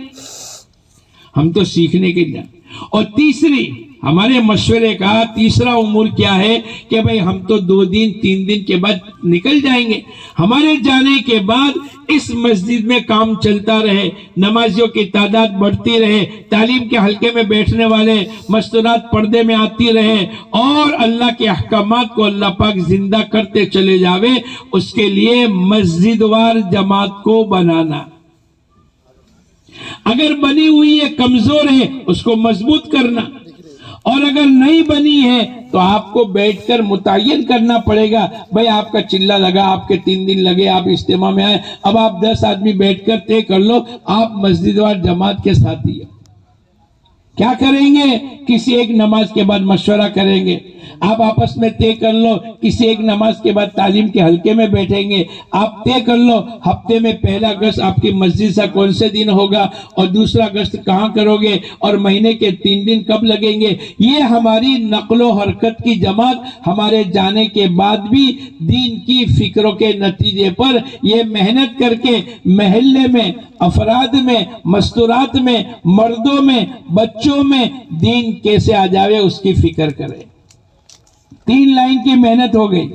ہم تو سیکھنے کے لیے. اور تیسری ہمارے مشورے کا تیسرا امور کیا ہے کہ بھئی ہم تو 2 دن 3 دن کے بعد نکل جائیں گے. ہمارے جانے کے بعد اس مسجد میں کام چلتا رہے، نمازیوں کی تعداد بڑھتی رہے، تعلیم کے حلقے میں بیٹھنے والے مستورات پردے میں آتی رہے، اور اللہ کے احکامات کو اللہ پاک زندہ کرتے چلے جاوے. اس کے لیے مسجد وار جماعت کو بنانا. اگر بنی ہوئی ہے کمزور ہے اس کو مضبوط کرنا، اور اگر نہیں بنی ہے تو آپ کو بیٹھ کر متعین کرنا پڑے گا. بھئی آپ کا چلہ لگا، آپ کے 3 دن لگے، آپ اجتماع میں آئے، اب آپ 10 آدمی بیٹھ کر طے کر لو آپ مسجد وار جماعت کے ساتھی ہیں. کیا کریں گے؟ کسی ایک نماز کے بعد مشورہ کریں گے. آپ آپس میں طے کر لو کسی ایک نماز کے بعد تعلیم کے حلقے میں بیٹھیں گے. آپ طے کر لو ہفتے میں پہلا گشت آپ کی مسجد سے کون سے دن ہوگا، اور دوسرا گشت کہاں کرو گے، اور مہینے کے 3 دن کب لگیں گے. یہ ہماری نقل و حرکت کی جماعت ہمارے جانے کے بعد بھی دین کی فکروں کے نتیجے پر یہ محنت کر کے محلے میں، افراد میں، مستورات میں، مردوں میں، بچوں میں دین کیسے آ جاوے اس کی فکر کرے. 3 لائن کی محنت ہو گئی.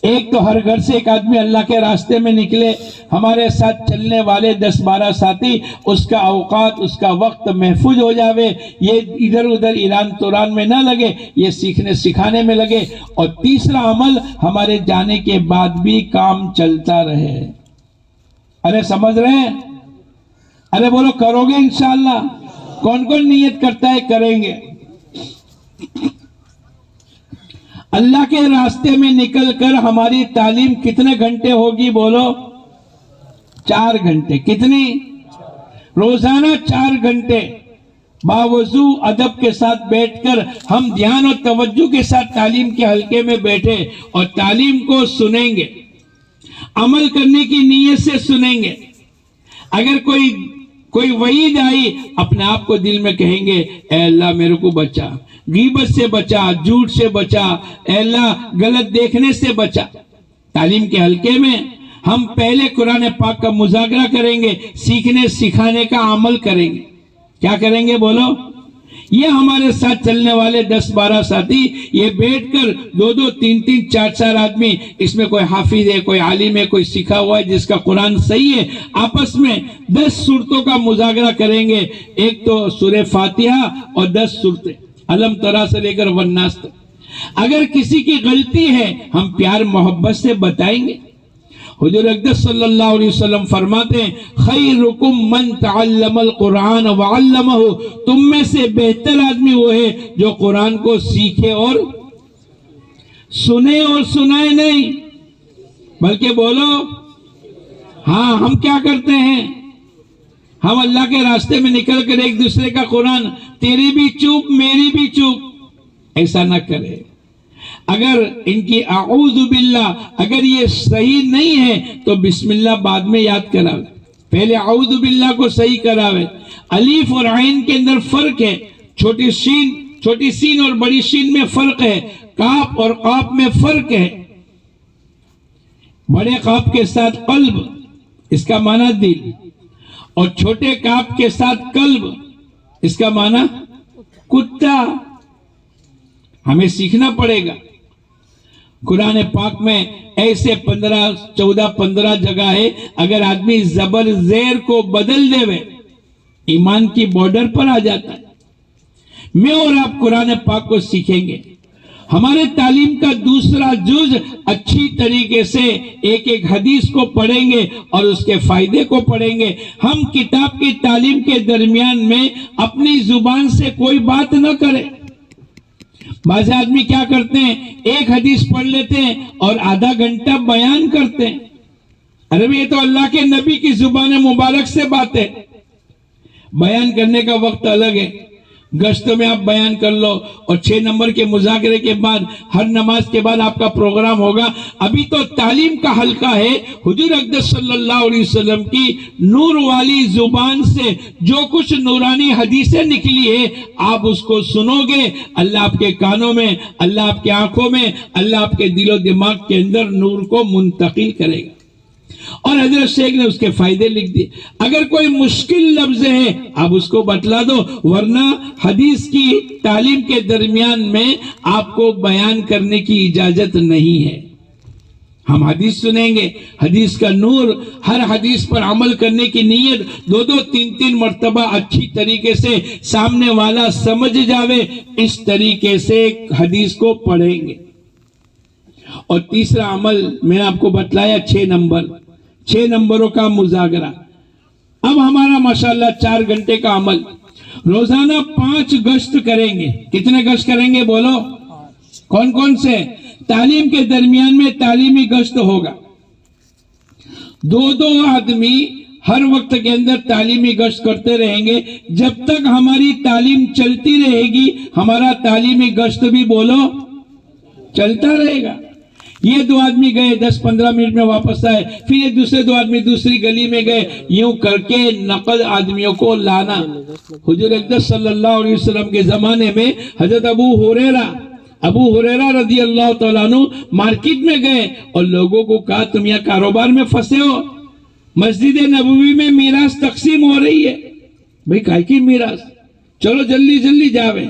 ایک تو ہر گھر سے ایک آدمی اللہ کے راستے میں نکلے، ہمارے ساتھ چلنے والے 10-12 ساتھی، اس کا اوقات، اس کا وقت محفوظ ہو جاوے، یہ ادھر ادھر ایران توران میں نہ لگے، یہ سیکھنے سکھانے میں لگے. اور تیسرا عمل ہمارے جانے کے بعد بھی کام چلتا رہے. ارے سمجھ رہے ہیں؟ ارے بولو کرو گے انشاءاللہ؟ کون کون نیت کرتا ہے کریں گے؟ اللہ کے راستے میں نکل کر ہماری تعلیم کتنے گھنٹے ہوگی بولو؟ 4 گھنٹے. کتنی؟ روزانہ 4 گھنٹے باوضو ادب کے ساتھ بیٹھ کر ہم دھیان اور توجہ کے ساتھ تعلیم کے حلقے میں بیٹھے اور تعلیم کو سنیں گے، عمل کرنے کی نیت سے سنیں گے. اگر کوئی وعید آئی اپنے آپ کو دل میں کہیں گے اے اللہ میرے کو بچا، غیبت سے بچا، جھوٹ سے بچا، اے اللہ غلط دیکھنے سے بچا. تعلیم کے حلقے میں ہم پہلے قرآن پاک کا مذاکرہ کریں گے، سیکھنے سکھانے کا عمل کریں گے. کیا کریں گے بولو؟ یہ ہمارے ساتھ چلنے والے 10-12 ساتھی یہ بیٹھ کر 2-2 3-3 4-4 آدمی، اس میں کوئی حافظ ہے، کوئی عالم ہے، کوئی سکھا ہوا ہے جس کا قرآن صحیح ہے، آپس میں 10 سورتوں کا مذاکرہ کریں گے. ایک تو سورہ فاتحہ اور 10 سورتیں علم ترا سے لے کر والناس تک. اگر کسی کی غلطی ہے ہم پیار محبت سے بتائیں گے. حضور اقدس صلی اللہ علیہ وسلم فرماتے ہیں خیرکم من تعلم القرآن وعلمہ، تم میں سے بہتر آدمی وہ ہے جو قرآن کو سیکھے اور سنے اور سنائے نہیں، بلکہ بولو ہاں ہم کیا کرتے ہیں؟ ہم اللہ کے راستے میں نکل کر ایک دوسرے کا قرآن، تیری بھی چوپ میری بھی چوپ، ایسا نہ کرے. اگر ان کی اعوذ باللہ اگر یہ صحیح نہیں ہے تو بسم اللہ بعد میں یاد کراوے، پہلے اعوذ باللہ کو صحیح کراوے. الف اور عین کے اندر فرق ہے، چھوٹی سین اور بڑی شین میں فرق ہے، کاف اور قاف میں فرق ہے. بڑے قاف کے ساتھ قلب اس کا معنی دل، اور چھوٹے کاف کے ساتھ قلب اس کا معنی کتا. ہمیں سیکھنا پڑے گا. قرآن پاک میں ایسے 15 جگہ ہے، اگر آدمی زبر زیر کو بدل دے وے ایمان کی بارڈر پر آ جاتا ہے. میں اور آپ قرآن پاک کو سیکھیں گے. ہمارے تعلیم کا دوسرا جز اچھی طریقے سے ایک ایک حدیث کو پڑھیں گے اور اس کے فائدے کو پڑھیں گے. ہم کتاب کی تعلیم کے درمیان میں اپنی زبان سے کوئی بات نہ کریں. بعض آدمی کیا کرتے ہیں، ایک حدیث پڑھ لیتے ہیں اور آدھا گھنٹہ بیان کرتے ہیں. ارے یہ تو اللہ کے نبی کی زبان مبارک سے بات ہے. بیان کرنے کا وقت الگ ہے. گشتوں میں آپ بیان کر لو، اور 6 نمبر کے مذاکرے کے بعد ہر نماز کے بعد آپ کا پروگرام ہوگا. ابھی تو تعلیم کا حلقہ ہے. حضور اقدس صلی اللہ علیہ وسلم کی نور والی زبان سے جو کچھ نورانی حدیثیں نکلی ہے آپ اس کو سنو گے. اللہ آپ کے کانوں میں، اللہ آپ کے آنکھوں میں، اللہ آپ کے دل و دماغ کے اندر نور کو منتقل کرے گا. اور حضرت شیخ نے اس کے فائدے لکھ دیے. اگر کوئی مشکل لفظ ہے آپ اس کو بتلا دو، ورنہ حدیث کی تعلیم کے درمیان میں آپ کو بیان کرنے کی اجازت نہیں ہے. ہم حدیث سنیں گے، حدیث کا نور، ہر حدیث پر عمل کرنے کی نیت، دو دو تین مرتبہ اچھی طریقے سے سامنے والا سمجھ جاوے، اس طریقے سے حدیث کو پڑھیں گے. اور تیسرا عمل میں نے آپ کو بتلایا 6 نمبروں کا مذاکرہ. اب ہمارا ماشاءاللہ 4 گھنٹے کا عمل، روزانہ 5 گشت کریں گے. کتنے گشت کریں گے بولو؟ کون کون سے؟ تعلیم کے درمیان میں تعلیمی گشت ہوگا. 2 آدمی ہر وقت کے اندر تعلیمی گشت کرتے رہیں گے. جب تک ہماری تعلیم چلتی رہے گی ہمارا تعلیمی گشت بھی بولو چلتا رہے گا. یہ 2 آدمی گئے 10-15 منٹ میں واپس آئے، پھر یہ دوسرے 2 آدمی دوسری گلی میں گئے، یوں کر کے نقل آدمیوں کو لانا. حضور اقدس صلی اللہ علیہ وسلم کے زمانے میں حضرت ابو ہریرہ رضی اللہ تعالیٰ عنہ مارکیٹ میں گئے اور لوگوں کو کہا تم یہاں کاروبار میں پھنسے ہو، مسجد نبوی میں میراث تقسیم ہو رہی ہے. بھئی کائے کی میراث؟ چلو جلدی جاوے.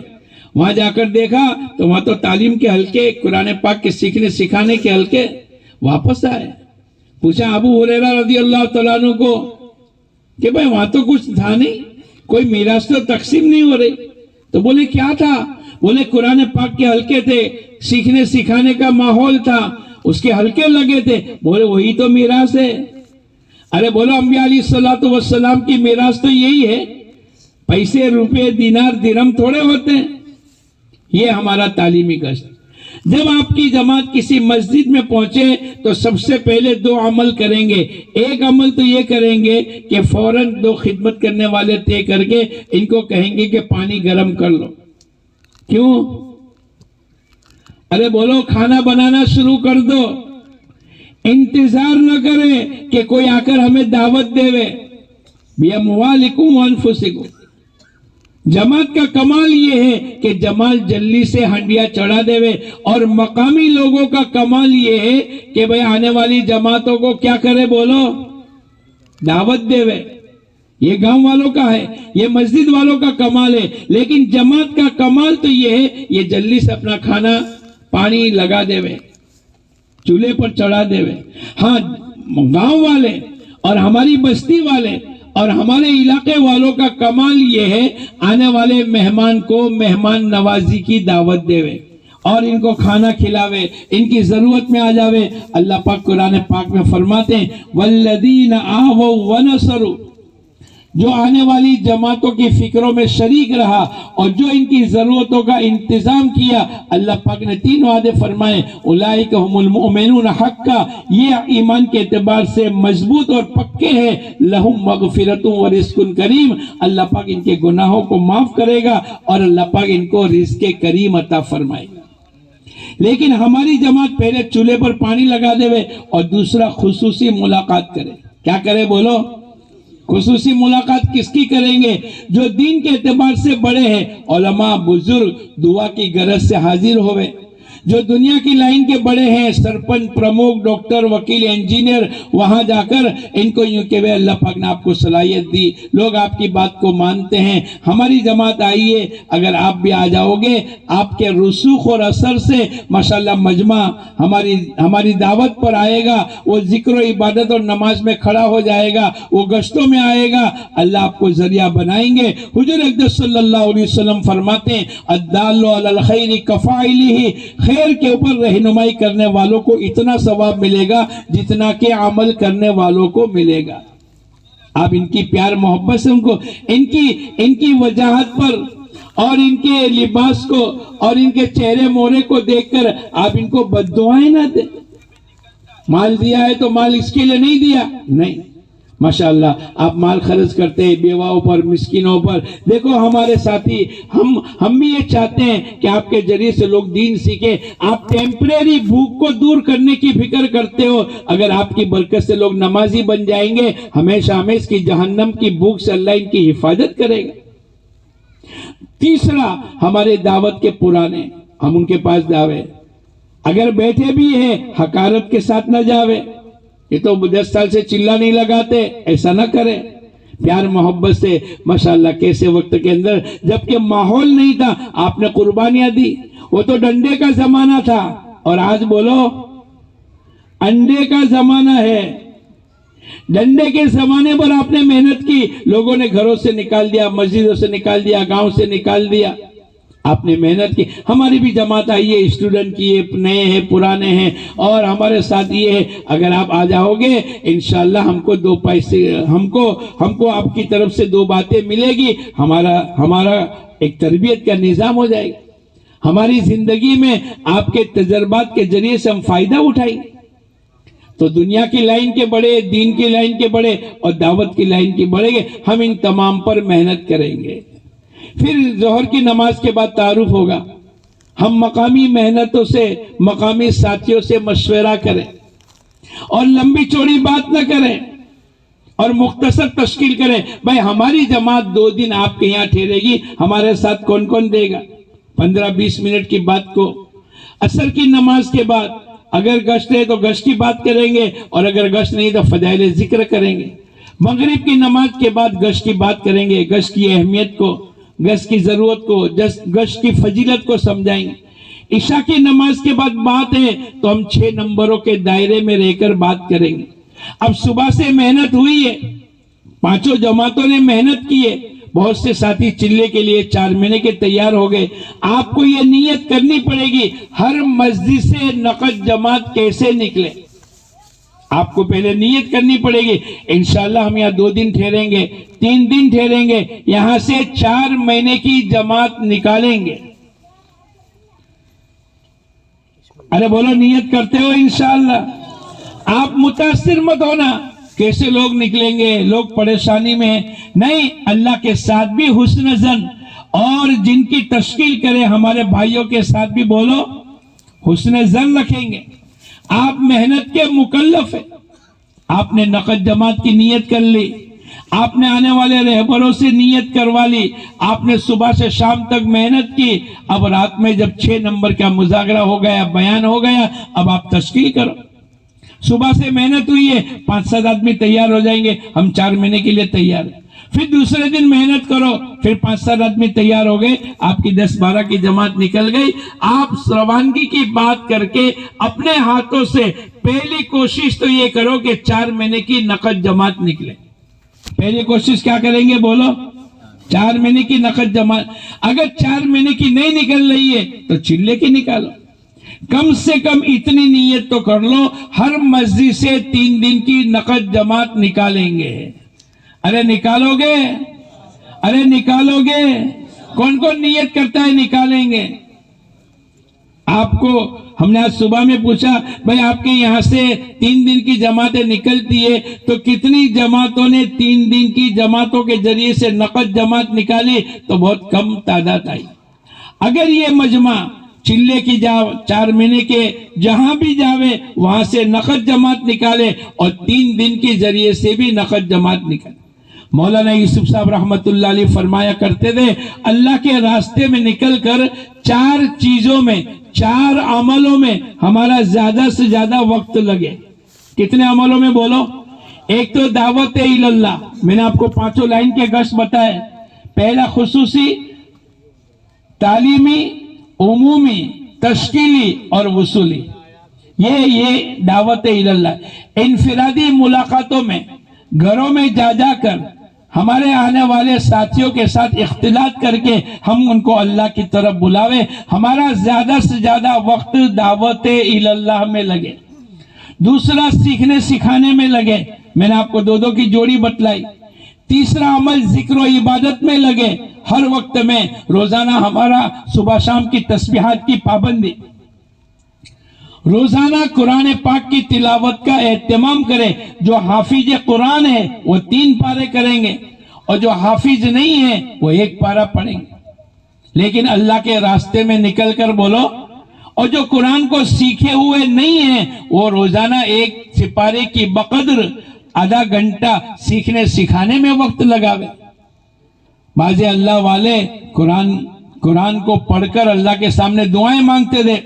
وہاں جا کر دیکھا تو وہاں تو تعلیم کے حلقے، قرآن پاک کے سیکھنے سکھانے کے حلقے. واپس آئے، پوچھا ابو ہریرہ رضی اللہ تعالیٰ عنہ کو کہ بھئی وہاں تو کچھ تھا نہیں، کوئی میراث تو تقسیم نہیں ہو رہی. تو بولے کیا تھا؟ بولے قرآن پاک کے حلقے تھے، سیکھنے سکھانے کا ماحول تھا، اس کے حلقے لگے تھے. بولے وہی تو میراث ہے. ارے بولو انبیاء علیہ السلام کی میراث تو یہی ہے، پیسے روپے دینار درہم تھوڑے ہوتے ہیں. یہ ہمارا تعلیمی گشت. جب آپ کی جماعت کسی مسجد میں پہنچے تو سب سے پہلے 2 عمل کریں گے. ایک عمل تو یہ کریں گے کہ فوراً 2 خدمت کرنے والے طے کر کے ان کو کہیں گے کہ پانی گرم کر لو. کیوں؟ ارے بولو کھانا بنانا شروع کر دو، انتظار نہ کریں کہ کوئی آ کر ہمیں دعوت دے. بِأَمْوَالِكُمْ وَأَنفُسِكُمْ. جماعت کا کمال یہ ہے کہ جمال جلدی سے ہنڈیا چڑھا دے. اور مقامی لوگوں کا کمال یہ ہے کہ بھئی آنے والی جماعتوں کو کیا کرے بولو؟ دعوت دے. یہ گاؤں والوں کا ہے، یہ مسجد والوں کا کمال ہے. لیکن جماعت کا کمال تو یہ ہے یہ جلدی سے اپنا کھانا پانی لگا دے، چولہے پر چڑھا دے. ہاں گاؤں والے اور ہماری بستی والے اور ہمارے علاقے والوں کا کمال یہ ہے آنے والے مہمان کو مہمان نوازی کی دعوت دے اور ان کو کھانا کھلاوے، ان کی ضرورت میں آ جاوے. اللہ پاک قرآن پاک میں فرماتے ہیں والذین آووا ونصروا، جو آنے والی جماعتوں کی فکروں میں شریک رہا اور جو ان کی ضرورتوں کا انتظام کیا. اللہ پاک نے 3 وعدے فرمائے، اولئک هم المؤمنون حقا، یہ ایمان کے اعتبار سے مضبوط اور پکے ہیں. لہم مغفرۃ ورزق کریم، اللہ پاک ان کے گناہوں کو معاف کرے گا اور اللہ پاک ان کو رزق کریم عطا فرمائے گا. لیکن ہماری جماعت پہلے چولہے پر پانی لگا دے اور دوسرا خصوصی ملاقات کرے. کیا کرے بولو؟ خصوصی ملاقات کس کی کریں گے؟ جو دین کے اعتبار سے بڑے ہیں، علماء بزرگ دعا کی غرض سے حاضر ہوئے. جو دنیا کی لائن کے بڑے ہیں، سرپنچ، پرموک، ڈاکٹر، وکیل، انجینئر، وہاں جا کر ان کو یوں کہ اللہ پاک نے آپ کو صلاحیت دی، لوگ آپ کی بات کو مانتے ہیں. ہماری جماعت آئیے، اگر آپ بھی آ جاؤ گے آپ کے رسوخ اور اثر سے ماشاءاللہ مجمع ہماری دعوت پر آئے گا، وہ ذکر و عبادت اور نماز میں کھڑا ہو جائے گا، وہ گشتوں میں آئے گا، اللہ آپ کو ذریعہ بنائیں گے. حضور اقدس صلی اللہ علیہ وسلم فرماتے ہیں الدال علی الخیر کفاعلہ، خیر کے اوپر رہنمائی کرنے والوں کو اتنا ثواب ملے گا جتنا کہ عمل کرنے والوں کو ملے گا. آپ ان کی پیار محبت سے ان کی وجاہت پر اور ان کے لباس کو اور ان کے چہرے مورے کو دیکھ کر آپ ان کو بد دعائیں نہ دیں. مال دیا ہے تو مال اس کے لیے نہیں دیا، نہیں، ماشاءاللہ آپ مال خرچ کرتے ہیں بیواؤں پر، مسکینوں پر. دیکھو ہمارے ساتھی، ہم بھی یہ چاہتے ہیں کہ آپ کے ذریعے سے لوگ دین سیکھیں. آپ ٹیمپریری بھوک کو دور کرنے کی فکر کرتے ہو، اگر آپ کی برکت سے لوگ نمازی بن جائیں گے، ہمیشہ ہمیش کی جہنم کی بھوک سے اللہ ان کی حفاظت کرے گا. تیسرا، ہمارے دعوت کے پرانے، ہم ان کے پاس جاوے، اگر بیٹھے بھی ہیں حقارت کے ساتھ نہ جاوے. یہ تو 10 سال سے چلا نہیں لگاتے، ایسا نہ کریں، پیار محبت سے ماشاءاللہ کیسے وقت کے اندر جبکہ ماحول نہیں تھا آپ نے قربانیاں دی، وہ تو ڈنڈے کا زمانہ تھا اور آج بولو انڈے کا زمانہ ہے۔ ڈنڈے کے زمانے پر آپ نے محنت کی، لوگوں نے گھروں سے نکال دیا، مسجدوں سے نکال دیا، گاؤں سے نکال دیا، آپ نے محنت کی۔ ہماری بھی جماعت آئی ہے، اسٹوڈنٹ کی ہے، نئے ہیں پرانے ہیں، اور ہمارے ساتھ یہ ہے اگر آپ آ جاؤ گے انشاءاللہ ہم کو 2 پیسے ہم کو آپ کی طرف سے 2 باتیں ملے گی، ہمارا ایک تربیت کا نظام ہو جائے گا، ہماری زندگی میں آپ کے تجربات کے ذریعے سے ہم فائدہ اٹھائیں گے، تو دنیا کی لائن کے بڑے، دین کی لائن کے بڑے اور دعوت کی لائن کے بڑھیں گے، ہم ان تمام پر محنت کریں گے۔ پھر ظہر کی نماز کے بعد تعارف ہوگا، ہم مقامی محنتوں سے، مقامی ساتھیوں سے مشورہ کریں اور لمبی چوڑی بات نہ کریں اور مختصر تشکیل کریں۔ بھائی ہماری جماعت 2 دن آپ کے یہاں ٹھہرے گی، ہمارے ساتھ کون کون دے گا؟ 15-20 منٹ کی بات کو عصر کی نماز کے بعد اگر گشت ہے تو گشت کی بات کریں گے، اور اگر گشت نہیں تو فضائل ذکر کریں گے۔ مغرب کی نماز کے بعد گشت کی بات کریں گے، گشت کی اہمیت کو، گشت کی ضرورت کو، گشت کی فضیلت کو سمجھائیں گے۔ عشاء کی نماز کے بعد بات ہے تو ہم 6 نمبروں کے دائرے میں رہ کر بات کریں گے۔ اب صبح سے محنت ہوئی ہے، 5 جماعتوں نے محنت کی ہے، بہت سے ساتھی چلے کے لیے 4 مہینے کے تیار ہو گئے۔ آپ کو یہ نیت کرنی پڑے گی ہر مسجد سے نقد جماعت کیسے نکلے، آپ کو پہلے نیت کرنی پڑے گی۔ انشاءاللہ ہم یہاں 2 دن ٹھہریں گے، 3 دن ٹھہریں گے، یہاں سے 4 مہینے کی جماعت نکالیں گے۔ ارے بولو نیت کرتے ہو انشاءاللہ؟ آپ متاثر مت ہونا، کیسے لوگ نکلیں گے، لوگ پریشانی میں ہیں، نہیں، اللہ کے ساتھ بھی حسن ظن، اور جن کی تشکیل کرے ہمارے بھائیوں کے ساتھ بھی بولو حسن ظن رکھیں گے۔ آپ محنت کے مکلف ہیں، آپ نے نقد جماعت کی نیت کر لی، آپ نے آنے والے رہبروں سے نیت کروا لی، آپ نے صبح سے شام تک محنت کی، اب رات میں جب 6 نمبر کا مذاکرہ ہو گیا، بیان ہو گیا، اب آپ تشکیل کرو۔ صبح سے محنت ہوئی ہے، 5-7 آدمی تیار ہو جائیں گے، ہم 4 مہینے کے لیے تیار ہیں۔ پھر دوسرے دن محنت کرو، پھر 5-7 آدمی تیار ہو گئے، آپ کی 10-12 کی جماعت نکل گئی۔ آپ روانگی کی بات کر کے اپنے ہاتھوں سے پہلی کوشش تو یہ کرو کہ 4 مہینے کی نقد جماعت نکلے۔ پہلی کوشش کیا کریں گے بولو؟ 4 مہینے کی نقد جماعت۔ اگر 4 مہینے کی نہیں نکل رہی ہے تو چلے کی نکالو، کم سے کم اتنی نیت تو کر لو ہر مسجد سے 3 دن کی نقد جماعت نکالیں گے۔ ارے نکالو گے؟ ارے نکالو گے؟ کون کون نیت کرتا ہے نکالیں گے؟ آپ کو ہم نے آج صبح میں پوچھا بھائی آپ کے یہاں سے 3 دن کی جماعتیں نکلتی ہے تو کتنی جماعتوں نے 3 دن کی جماعتوں کے ذریعے سے نقد جماعت نکالی؟ تو بہت کم تعداد آئی۔ اگر یہ مجمع چلے کی جاؤ 4 مہینے کے جہاں بھی جاوے وہاں سے نقد جماعت نکالے اور 3 دن کے ذریعے سے بھی نقد جماعت نکالے۔ مولانا یوسف صاحب رحمت اللہ علیہ فرمایا کرتے تھے اللہ کے راستے میں نکل کر 4 چیزوں میں، 4 عملوں میں ہمارا زیادہ سے زیادہ وقت لگے۔ کتنے عملوں میں بولو؟ ایک تو دعوت اللہ، میں نے آپ کو 5 لائن کے گشت بتائے، پہلا خصوصی، تعلیمی، عمومی، تشکیلی اور وصولی، یہ دعوت اللہ۔ انفرادی ملاقاتوں میں گھروں میں جا جا کر ہمارے آنے والے ساتھیوں کے ساتھ اختلاط کر کے ہم ان کو اللہ کی طرف بلاوے، ہمارا زیادہ سے زیادہ وقت دعوت اللہ میں لگے۔ دوسرا سیکھنے سکھانے میں لگے، میں نے آپ کو 2 کی جوڑی بتلائی۔ تیسرا عمل ذکر و عبادت میں لگے، ہر وقت میں روزانہ ہمارا صبح شام کی تسبیحات کی پابندی، روزانہ قرآن پاک کی تلاوت کا اہتمام کرے۔ جو حافظ قرآن ہے وہ 3 پارے کریں گے اور جو حافظ نہیں ہے وہ 1 پارہ پڑھیں گے، لیکن اللہ کے راستے میں نکل کر بولو۔ اور جو قرآن کو سیکھے ہوئے نہیں ہیں وہ روزانہ 1 سپارے کی بقدر آدھا گھنٹہ سیکھنے سکھانے میں وقت لگاوے۔ بعض اللہ والے قرآن کو پڑھ کر اللہ کے سامنے دعائیں مانگتے تھے،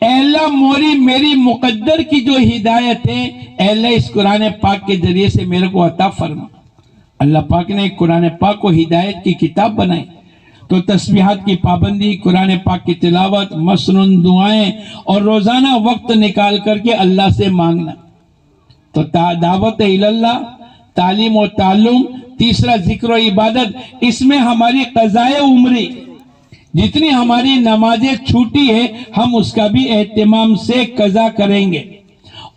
اے اللہ میری مقدر کی جو ہدایت ہے اے اللہ اس قرآن پاک کے ذریعے سے میرے کو عطا فرما۔ اللہ پاک نے قرآن پاک کو ہدایت کی کتاب بنائی، تو تسبیحات کی پابندی، قرآن پاک کی تلاوت، مسنون دعائیں اور روزانہ وقت نکال کر کے اللہ سے مانگنا۔ تو دعوت اللہ، تعلیم و تعلم، تیسرا ذکر و عبادت، اس میں ہماری قضائے عمری، جتنی ہماری نمازیں چھوٹی ہے ہم اس کا بھی اہتمام سے قضا کریں گے۔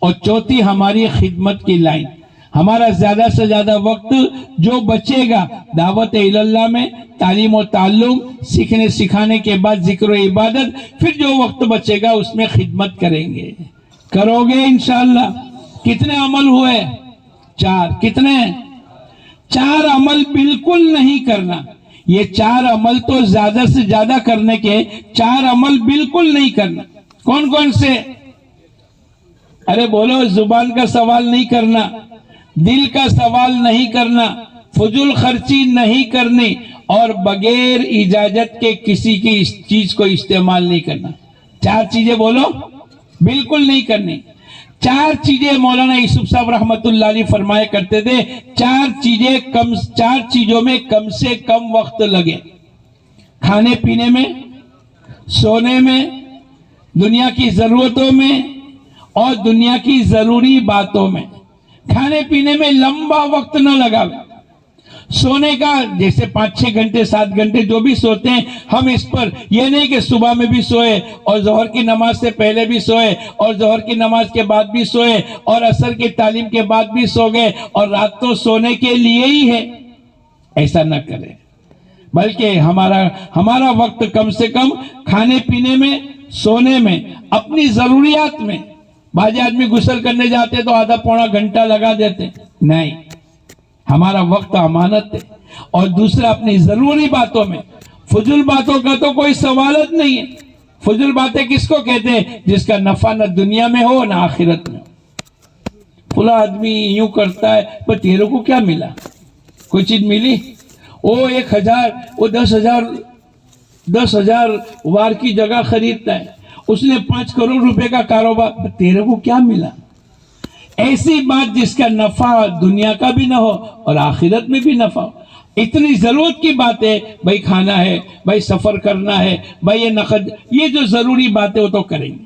اور چوتھی ہماری خدمت کی لائن، ہمارا زیادہ سے زیادہ وقت جو بچے گا دعوت اللہ میں، تعلیم و تعلم، سیکھنے سکھانے کے بعد ذکر و عبادت، پھر جو وقت بچے گا اس میں خدمت کریں گے۔ کرو گے انشاءاللہ؟ کتنے عمل ہوئے؟ 4۔ کتنے؟ 4 عمل بالکل نہیں کرنا۔ یہ 4 عمل تو زیادہ سے زیادہ کرنے کے، 4 عمل بالکل نہیں کرنا۔ کون کون سے؟ ارے بولو، زبان کا سوال نہیں کرنا، دل کا سوال نہیں کرنا، فضول خرچی نہیں کرنی، اور بغیر اجازت کے کسی کی اس چیز کو استعمال نہیں کرنا۔ 4 چیزیں بولو، بالکل نہیں کرنی۔ 4 چیزیں مولانا یوسف صاحب رحمت اللہ علیہ فرمایا کرتے تھے، 4 چیزوں میں کم سے کم وقت لگے: کھانے پینے میں، سونے میں، دنیا کی ضرورتوں میں اور دنیا کی ضروری باتوں میں۔ کھانے پینے میں لمبا وقت نہ لگاوے۔ سونے کا جیسے 5-6 گھنٹے 7 گھنٹے جو بھی سوتے ہیں، ہم اس پر یہ نہیں کہ صبح میں بھی سوئے اور ظہر کی نماز سے پہلے بھی سوئے اور ظہر کی نماز کے بعد بھی سوئے اور عصر کی تعلیم کے بعد بھی سو گئے اور رات تو سونے کے لیے ہی ہے، ایسا نہ کرے۔ بلکہ ہمارا وقت کم سے کم کھانے پینے میں، سونے میں، اپنی ضروریات میں۔ بعض آدمی غسل کرنے جاتے تو آدھا پونا گھنٹہ لگا دیتے، نہیں، ہمارا وقت امانت ہے۔ اور دوسرا اپنی ضروری باتوں میں، فضول باتوں کا تو کوئی سوالت نہیں ہے۔ فضول باتیں کس کو کہتے ہیں؟ جس کا نفع نہ دنیا میں ہو نہ آخرت میں ہو۔ فلاں آدمی یوں کرتا ہے، پر تیرے کو کیا ملا؟ کوئی چیز ملی؟ وہ 1000 وہ 10,000 وار کی جگہ خریدتا ہے، اس نے 5 کروڑ روپے کا کاروبار، تیرے کو کیا ملا؟ ایسی بات جس کا نفع دنیا کا بھی نہ ہو اور آخرت میں بھی نفع ہو۔ اتنی ضرورت کی باتیں، بھائی کھانا ہے، بھائی سفر کرنا ہے، بھائی یہ نقد، یہ جو ضروری باتیں وہ تو کریں گے۔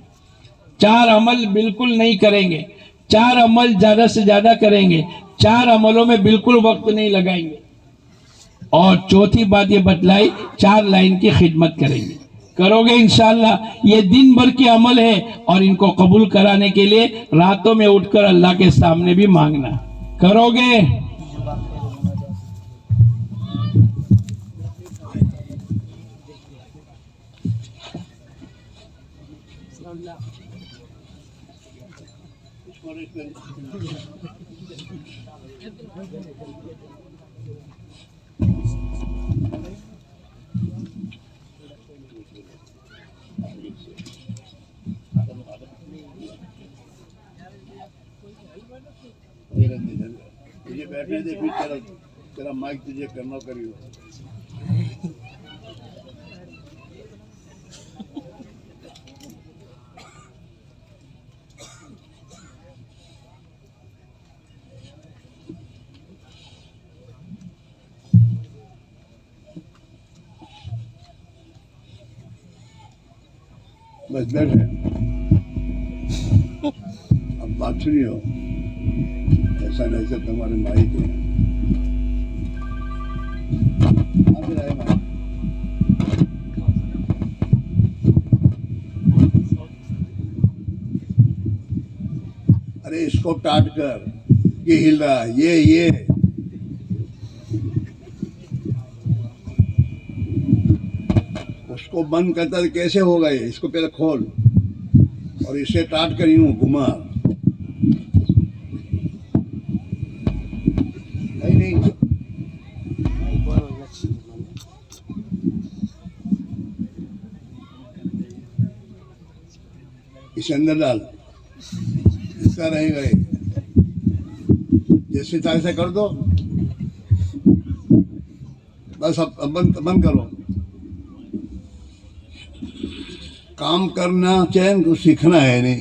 4 عمل بالکل نہیں کریں گے، 4 عمل زیادہ سے زیادہ کریں گے، 4 عملوں میں بالکل وقت نہیں لگائیں گے۔ اور چوتھی بات یہ بتلائی، 4 لائن کی خدمت کریں گے۔ کرو گے انشاءاللہ؟ یہ دن بھر کے عمل ہے اور ان کو قبول کرانے کے لیے راتوں میں اٹھ کر اللہ کے سامنے بھی مانگنا۔ کرو گے؟ تجھے بیٹھنے دے، پھر تیرا مائک تجھے کرنا کریو۔ بس بیٹھے، اب بات سنی ہو، ایسا نہیں سے تمہارے مائک ہے۔ ارے اس کو ٹاٹ کر، یہ ہل رہا ہے، یہ اس کو بند کرتا تو کیسے ہوگا؟ یہ اس کو پہلے کھول اور اسے ٹاٹ کر یوں گھما۔ نہیں اسے اندر ڈال، ایسا رہے گا۔ جیسے چاہے سے کر دو، بس اب بند کرو۔ کام کرنا چین کو سیکھنا ہے، نہیں